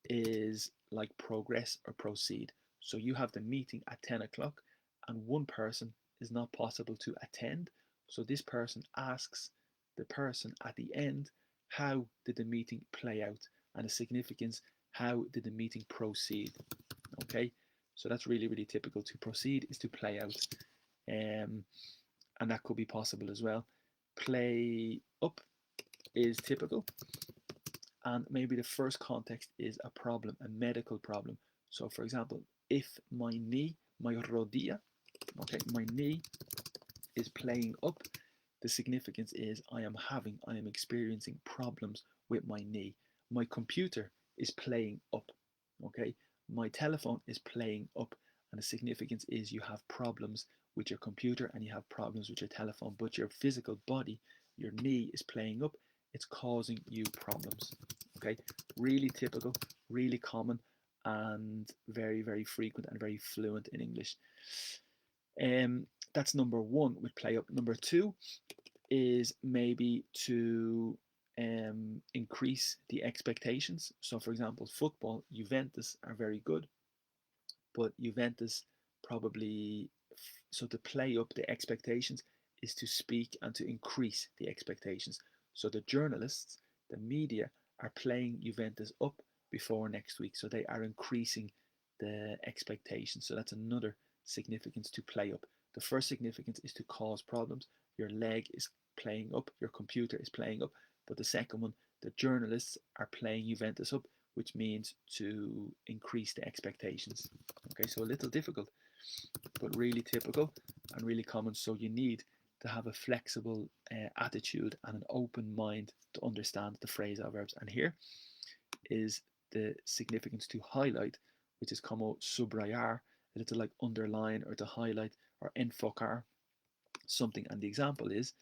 is like progress or proceed. So you have the meeting at 10 o'clock and one person is not possible to attend. So this person asks the person at the end, how did the meeting play out? And the significance, how did the meeting proceed? Okay, so that's really, really typical. To proceed is to play out. And that could be possible as well. Play up is typical. And maybe the first context is a problem, a medical problem. So for example, if my knee, my rodilla, okay, my knee is playing up, the significance is I am experiencing problems with my knee. My computer is playing up, okay? My telephone is playing up, and the significance is you have problems with your computer and you have problems with your telephone, but your physical body, your knee is playing up, it's causing you problems, okay? Really typical, really common, and very, very frequent and very fluent in English. That's number 1 with play up. Number 2 is maybe to increase the expectations. So for example, football, Juventus are very good, but Juventus probably, so to play up the expectations is to speak and to increase the expectations. So the journalists, the media are playing Juventus up before next week. So they are increasing the expectations. So that's another significance to play up. The first significance is to cause problems. Your leg is playing up, your computer is playing up. But the second one, the journalists are playing Juventus up, which means to increase the expectations. Okay, so a little difficult, but really typical and really common. So you need to have a flexible attitude and an open mind to understand the phrasal verbs. And here is the significance to highlight, which is como subrayar, a little like underline or to highlight, or enfocar something. And the example is,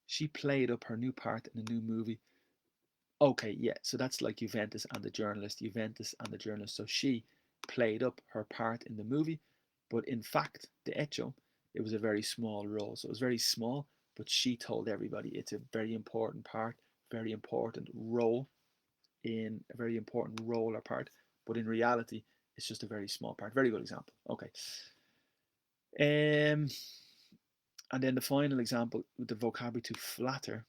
she played up her new part in a new movie. Okay, yeah, so that's like Juventus and the journalist, So she played up her part in the movie, but in fact, de hecho, it was a very small role. So it was very small, but she told everybody it's a very important part, very important role in a very important role or part, but in reality, it's just a very small part. Very good example. Okay. And then the final example with the vocabulary to flatter,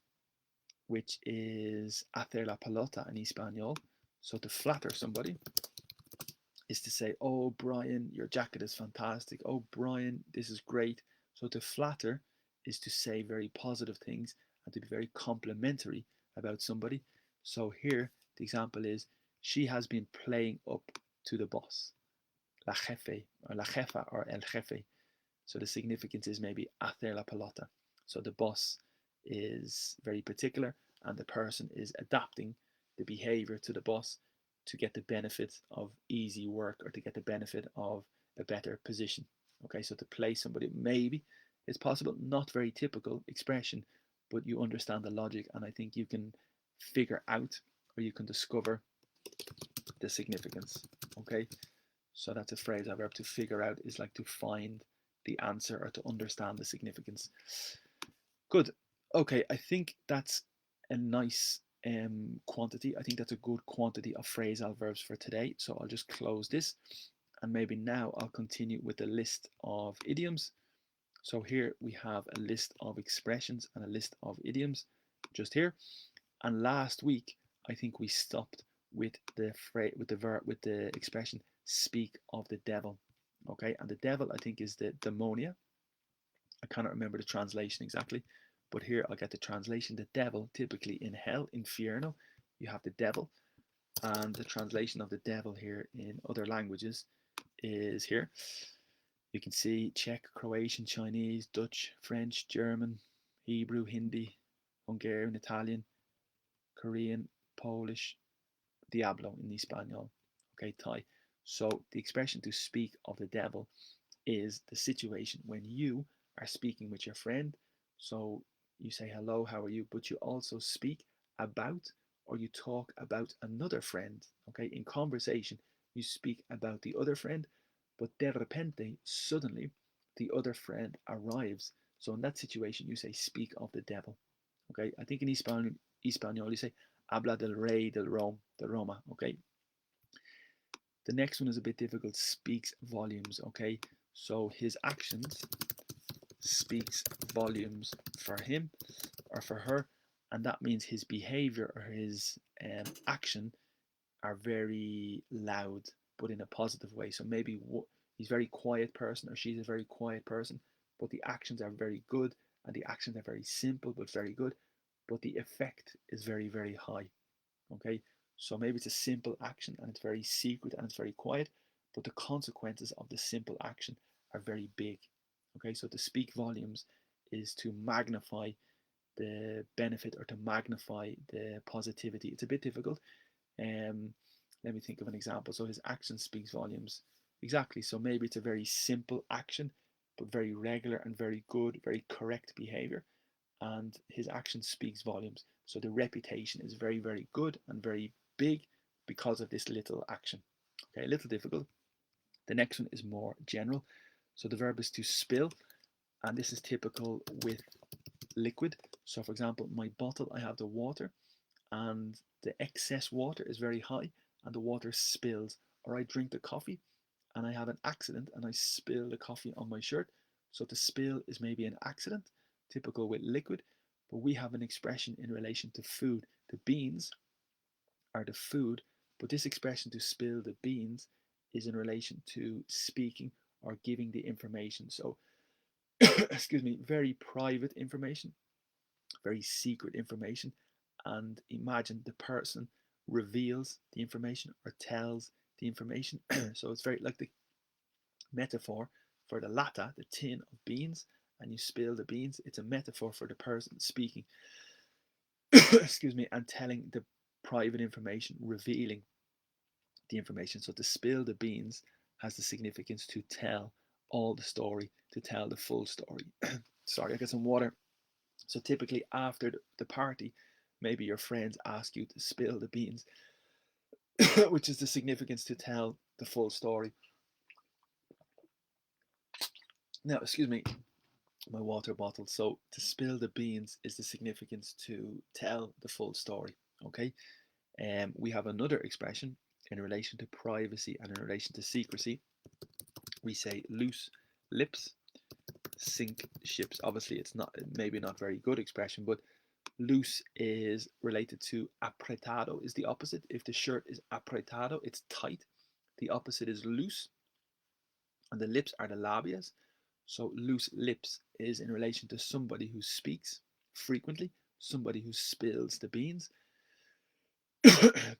which is hacer la pelota in Espanol. So to flatter somebody is to say, oh, Brian, your jacket is fantastic. Oh, Brian, this is great. So to flatter is to say very positive things and to be very complimentary about somebody. So here, the example is, she has been playing up to the boss, la jefe, or la jefa, or el jefe. So the significance is maybe hacer la pelota. So the boss is very particular and the person is adapting the behavior to the boss to get the benefit of easy work or to get the benefit of a better position. Okay, so to play somebody, maybe it's possible, not very typical expression, but you understand the logic, and I think you can figure out or you can discover the significance. Okay, so that's a phrasal verb. To figure out is like to find the answer or to understand the significance. Good. Okay, I think that's a nice quantity. I think that's a good quantity of phrasal verbs for today. So I'll just close this, and maybe now I'll continue with the list of idioms. So here we have a list of expressions and a list of idioms just here. And last week I think we stopped with the expression speak of the devil. Okay, and the devil I think is the demonia. I cannot remember the translation exactly, but here I'll get the translation. The devil, typically in hell, Infierno, you have the devil, and the translation of the devil here in other languages is here. You can see Czech, Croatian, Chinese, Dutch, French, German, Hebrew, Hindi, Hungarian, Italian, Korean, Polish, Diablo in Espanol, okay, Thai. So the expression to speak of the devil is the situation when you are speaking with your friend. So you say hello, how are you? But you also speak about or you talk about another friend. Okay, in conversation, you speak about the other friend, but de repente, suddenly, the other friend arrives. So in that situation, you say speak of the devil. Okay, I think in Espanol you say habla del rey del Roma. Okay, the next one is a bit difficult. Speaks volumes. Okay, so his actions speaks volumes for him or for her, and that means his behavior or his action are very loud, but in a positive way. So maybe he's a very quiet person or she's a very quiet person, but the actions are very good and the actions are very simple but very good, but the effect is very, very high. Okay, so maybe it's a simple action and it's very secret and it's very quiet, but the consequences of the simple action are very big. Okay, so to speak volumes is to magnify the benefit or to magnify the positivity. It's a bit difficult. Let me think of an example. So his action speaks volumes. Exactly. So maybe it's a very simple action, but very regular and very good, very correct behavior. And his action speaks volumes. So the reputation is very, very good and very big because of this little action. Okay, a little difficult. The next one is more general. So the verb is to spill, and this is typical with liquid. So for example, my bottle, I have the water, and the excess water is very high, and the water spills. Or I drink the coffee, and I have an accident, and I spill the coffee on my shirt. So to spill is maybe an accident, typical with liquid, but we have an expression in relation to food. The beans are the food, but this expression to spill the beans is in relation to speaking or giving the information. So, excuse me, very private information, very secret information, and imagine the person reveals the information or tells the information. So it's very like the metaphor for the lata, the tin of beans, and you spill the beans. It's a metaphor for the person speaking, excuse me, and telling the private information, revealing the information. So to spill the beans has the significance to tell all the story, to tell the full story. Sorry, I got some water. So typically after the party, maybe your friends ask you to spill the beans, which is the significance to tell the full story. Now, excuse me, my water bottle. So to spill the beans is the significance to tell the full story. Okay, we have another expression in relation to privacy and in relation to secrecy. We say loose lips sink ships. Obviously, it's not maybe not very good expression, but loose is related to apretado is the opposite. If the shirt is apretado, it's tight. The opposite is loose, and the lips are the labias. So loose lips is in relation to somebody who speaks frequently, somebody who spills the beans,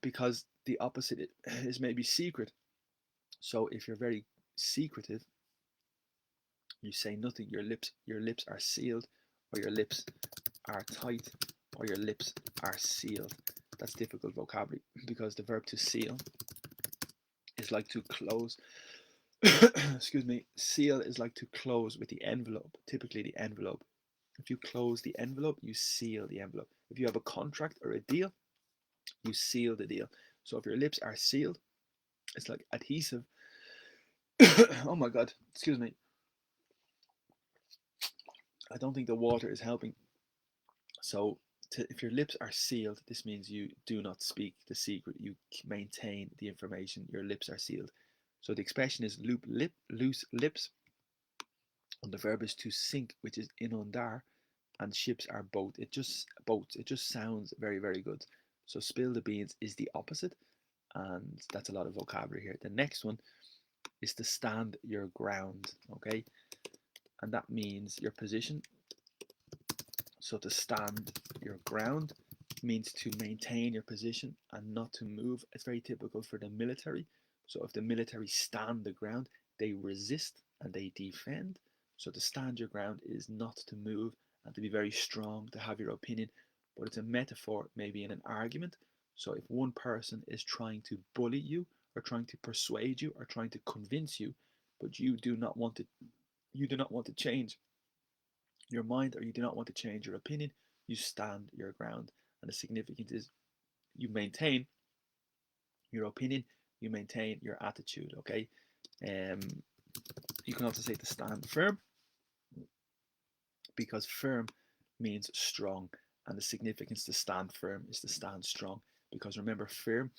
because the opposite is maybe secret. So if you're very secretive, You say nothing. Your lips are sealed, or your lips are tight, or your lips are sealed. That's difficult vocabulary because the verb to seal is like to close. Excuse me. Seal is like to close with the envelope, typically the envelope. If you close the envelope, you seal the envelope. If you have a contract or a deal, you seal the deal. So if your lips are sealed, it's like adhesive. Oh my God, excuse me. I don't think the water is helping. So if your lips are sealed, this means you do not speak the secret. You maintain the information. Your lips are sealed. So the expression is loose lips. And the verb is to sink, which is inundar, and ships are boats. It just sounds very, very good. So spill the beans is the opposite, and that's a lot of vocabulary here. The next one is to stand your ground, okay? And that means your position. So to stand your ground means to maintain your position and not to move. It's very typical for the military. So if the military stand the ground, they resist and they defend. So to stand your ground is not to move and to be very strong, to have your opinion, but it's a metaphor maybe in an argument. So if one person is trying to bully you or trying to persuade you or trying to convince you, but you do not want to change your mind, or you do not want to change your opinion, you stand your ground. And the significance is you maintain your opinion, you maintain your attitude, okay? You can also say to stand firm, because firm means strong, and the significance to stand firm is to stand strong. Because remember, firm,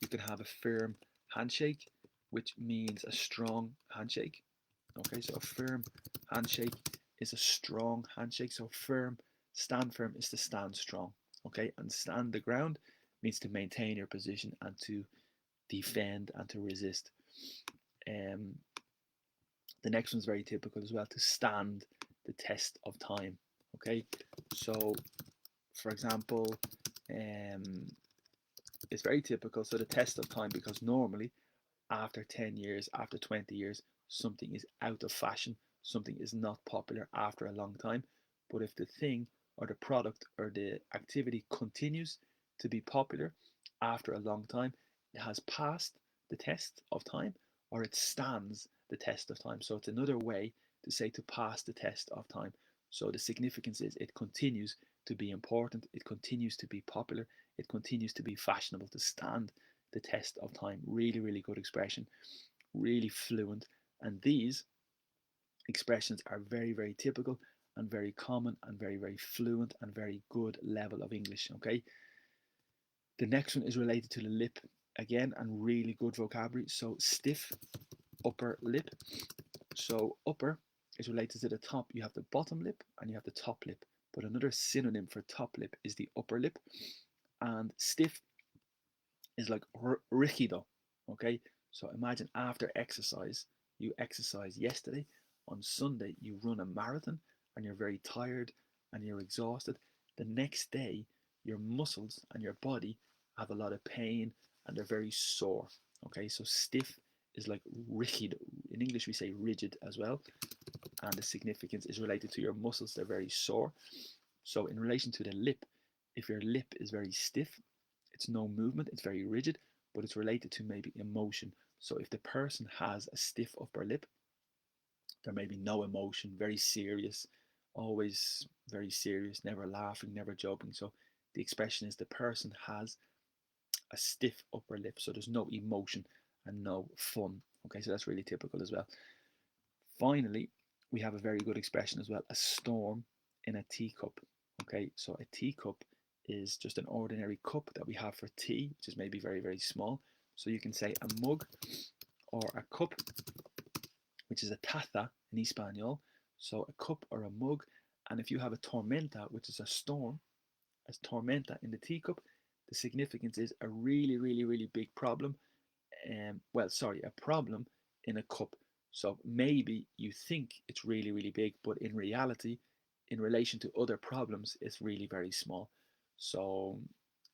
you can have a firm handshake, which means a strong handshake. Okay, so a firm handshake is a strong handshake. So firm, stand firm is to stand strong. Okay, and stand the ground means to maintain your position and to defend and to resist. The next one's very typical as well, to stand the test of time. Okay, so for example, it's very typical. So the test of time, because normally after 10 years, after 20 years, something is out of fashion, something is not popular after a long time. But if the thing or the product or the activity continues to be popular after a long time, it has passed the test of time, or it stands the test of time. So it's another way to say to pass the test of time. So the significance is it continues to be important, it continues to be popular, it continues to be fashionable, to stand the test of time. Really, really good expression, really fluent. And these expressions are very, very typical and very common and very, very fluent and very good level of English, okay? The next one is related to the lip again, and really good vocabulary. So stiff upper lip. So upper is related to the top. You have the bottom lip and you have the top lip. But another synonym for top lip is the upper lip. And stiff is like rígido, okay? So imagine after exercise, you exercise yesterday, on Sunday you run a marathon and you're very tired and you're exhausted. The next day, your muscles and your body have a lot of pain and they're very sore, okay? So stiff is like rígido. In English we say rigid as well, and the significance is related to your muscles, they're very sore. So in relation to the lip, if your lip is very stiff, it's no movement, it's very rigid, but it's related to maybe emotion. So if the person has a stiff upper lip, there may be no emotion, very serious, always very serious, never laughing, never joking. So the expression is the person has a stiff upper lip, so there's no emotion and no fun. Okay, so that's really typical as well. Finally, we have a very good expression as well, a storm in a teacup. Okay, so a teacup is just an ordinary cup that we have for tea, which is maybe very, very small. So you can say a mug or a cup, which is a taza in Espanol. So a cup or a mug. And if you have a tormenta, which is a storm, as tormenta in the teacup, the significance is a really, really, really big problem. A problem in a cup. So maybe you think it's really, really big, but in reality, in relation to other problems, it's really very small. So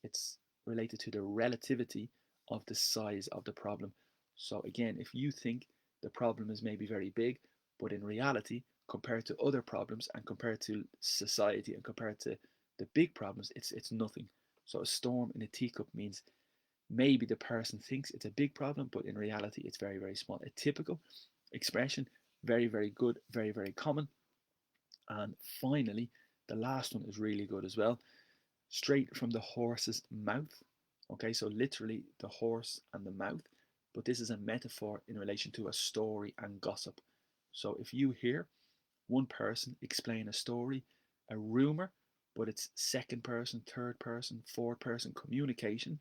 it's related to the relativity of the size of the problem. So again, if you think the problem is maybe very big, but in reality, compared to other problems and compared to society and compared to the big problems, it's nothing. So a storm in a teacup means maybe the person thinks it's a big problem, but in reality it's very, very small. A typical expression, very, very good, very, very common. And finally, the last one is really good as well. Straight from the horse's mouth. Okay, so literally the horse and the mouth, but this is a metaphor in relation to a story and gossip. So if you hear one person explain a story, a rumor, but it's second person, third person, fourth person communication,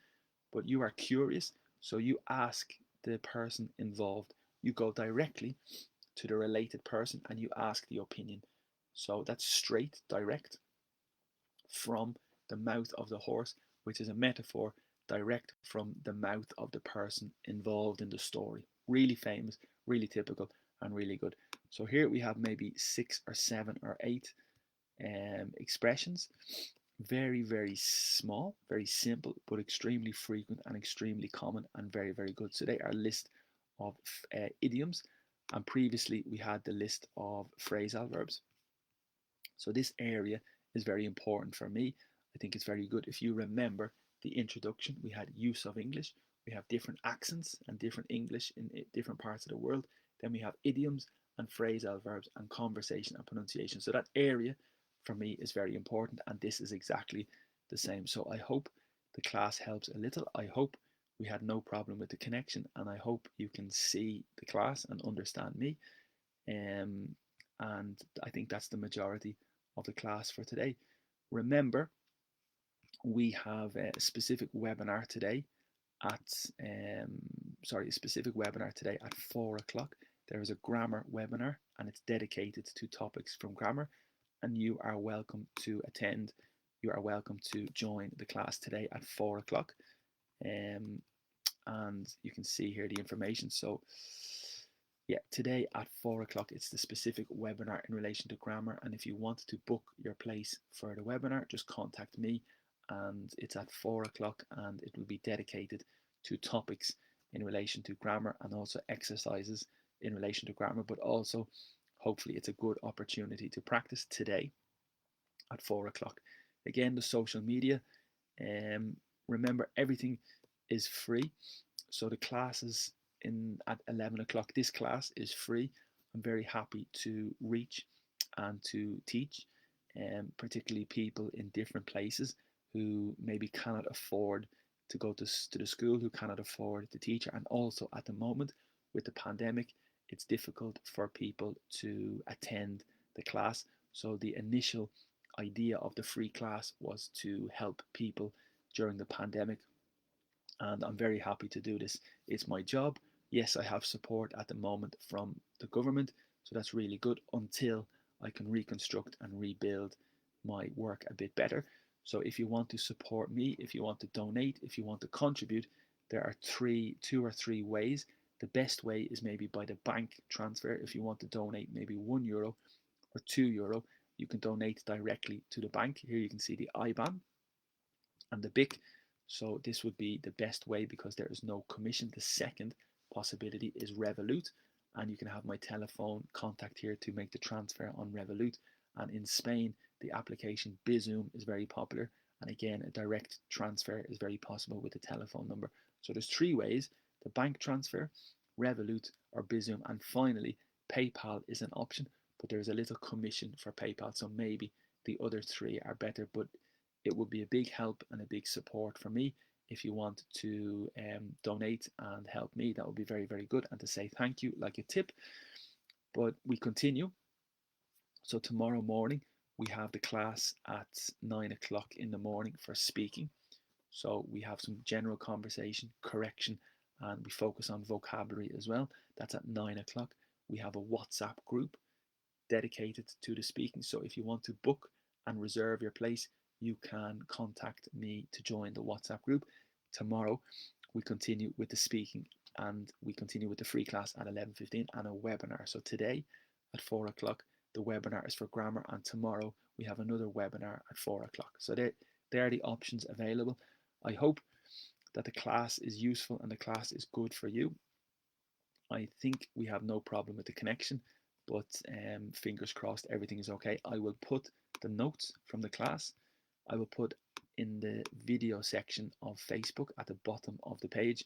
but you are curious, so you ask the person involved. You go directly to the related person and you ask the opinion. So that's straight, direct from the mouth of the horse, which is a metaphor direct from the mouth of the person involved in the story. Really famous, really typical, and really good. So here we have maybe 6 or 7 or 8 expressions. Very, very small, very simple, but extremely frequent and extremely common and very, very good. So they are a list of idioms, and previously we had the list of phrasal verbs. So this area is very important for me. I think it's very good. If you remember the introduction, we had use of English. We have different accents and different English in different parts of the world. Then we have idioms and phrasal verbs and conversation and pronunciation. So that area for me is very important, and this is exactly the same. So I hope the class helps a little. I hope we had no problem with the connection, and I hope you can see the class and understand me. And I think that's the majority of the class for today. Remember, we have a specific webinar today at a specific webinar today at 4 o'clock. There is a grammar webinar, and it's dedicated to topics from grammar, and you are welcome to attend. You are welcome to join the class today at 4 o'clock. And you can see here the information. So yeah, today at 4 o'clock, it's the specific webinar in relation to grammar. And if you want to book your place for the webinar, just contact me. And it's at 4 o'clock, and it will be dedicated to topics in relation to grammar and also exercises in relation to grammar. But also, hopefully, it's a good opportunity to practice today at 4 o'clock. Again, the social media. Remember, everything is free. So the classes at 11 o'clock, this class is free. I'm very happy to reach and to teach, particularly people in different places who maybe cannot afford to go to the school, who cannot afford the teacher. And also at the moment with the pandemic, it's difficult for people to attend the class. So the initial idea of the free class was to help people during the pandemic, and I'm very happy to do this. It's my job. Yes, I have support at the moment from the government, so that's really good until I can reconstruct and rebuild my work a bit better. So if you want to support me, if you want to donate, if you want to contribute, there are two or three ways. The best way is maybe by the bank transfer. If you want to donate maybe €1 or €2, you can donate directly to the bank. Here you can see the IBAN and the BIC. So this would be the best way because there is no commission. The second possibility is Revolut, and you can have my telephone contact here to make the transfer on Revolut. And in Spain, the application Bizum is very popular, and again, a direct transfer is very possible with the telephone number. So there's three ways: the bank transfer, Revolut, or Bizum. And finally, PayPal is an option, but there's a little commission for PayPal, so maybe the other three are better. But it would be a big help and a big support for me if you want to donate and help me. That would be very, very good. And to say thank you, like a tip. But we continue. So tomorrow morning, we have the class at 9 o'clock in the morning for speaking. So we have some general conversation, correction, and we focus on vocabulary as well. That's at 9 o'clock. We have a WhatsApp group dedicated to the speaking. So if you want to book and reserve your place, you can contact me to join the WhatsApp group. Tomorrow, we continue with the speaking, and we continue with the free class at 11:15 and a webinar. So today at 4 o'clock, the webinar is for grammar, and tomorrow we have another webinar at 4 o'clock. So there are the options available. I hope that the class is useful and the class is good for you. I think we have no problem with the connection. but fingers crossed everything is okay. I will put the notes from the class, I will put in the video section of Facebook at the bottom of the page,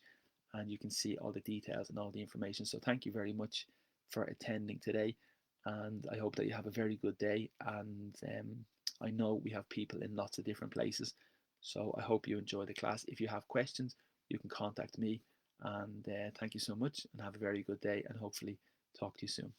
and you can see all the details and all the information. So thank you very much for attending today, and I hope that you have a very good day. And I know we have people in lots of different places, so I hope you enjoy the class. If you have questions, you can contact me, and thank you so much, and have a very good day, and hopefully talk to you soon.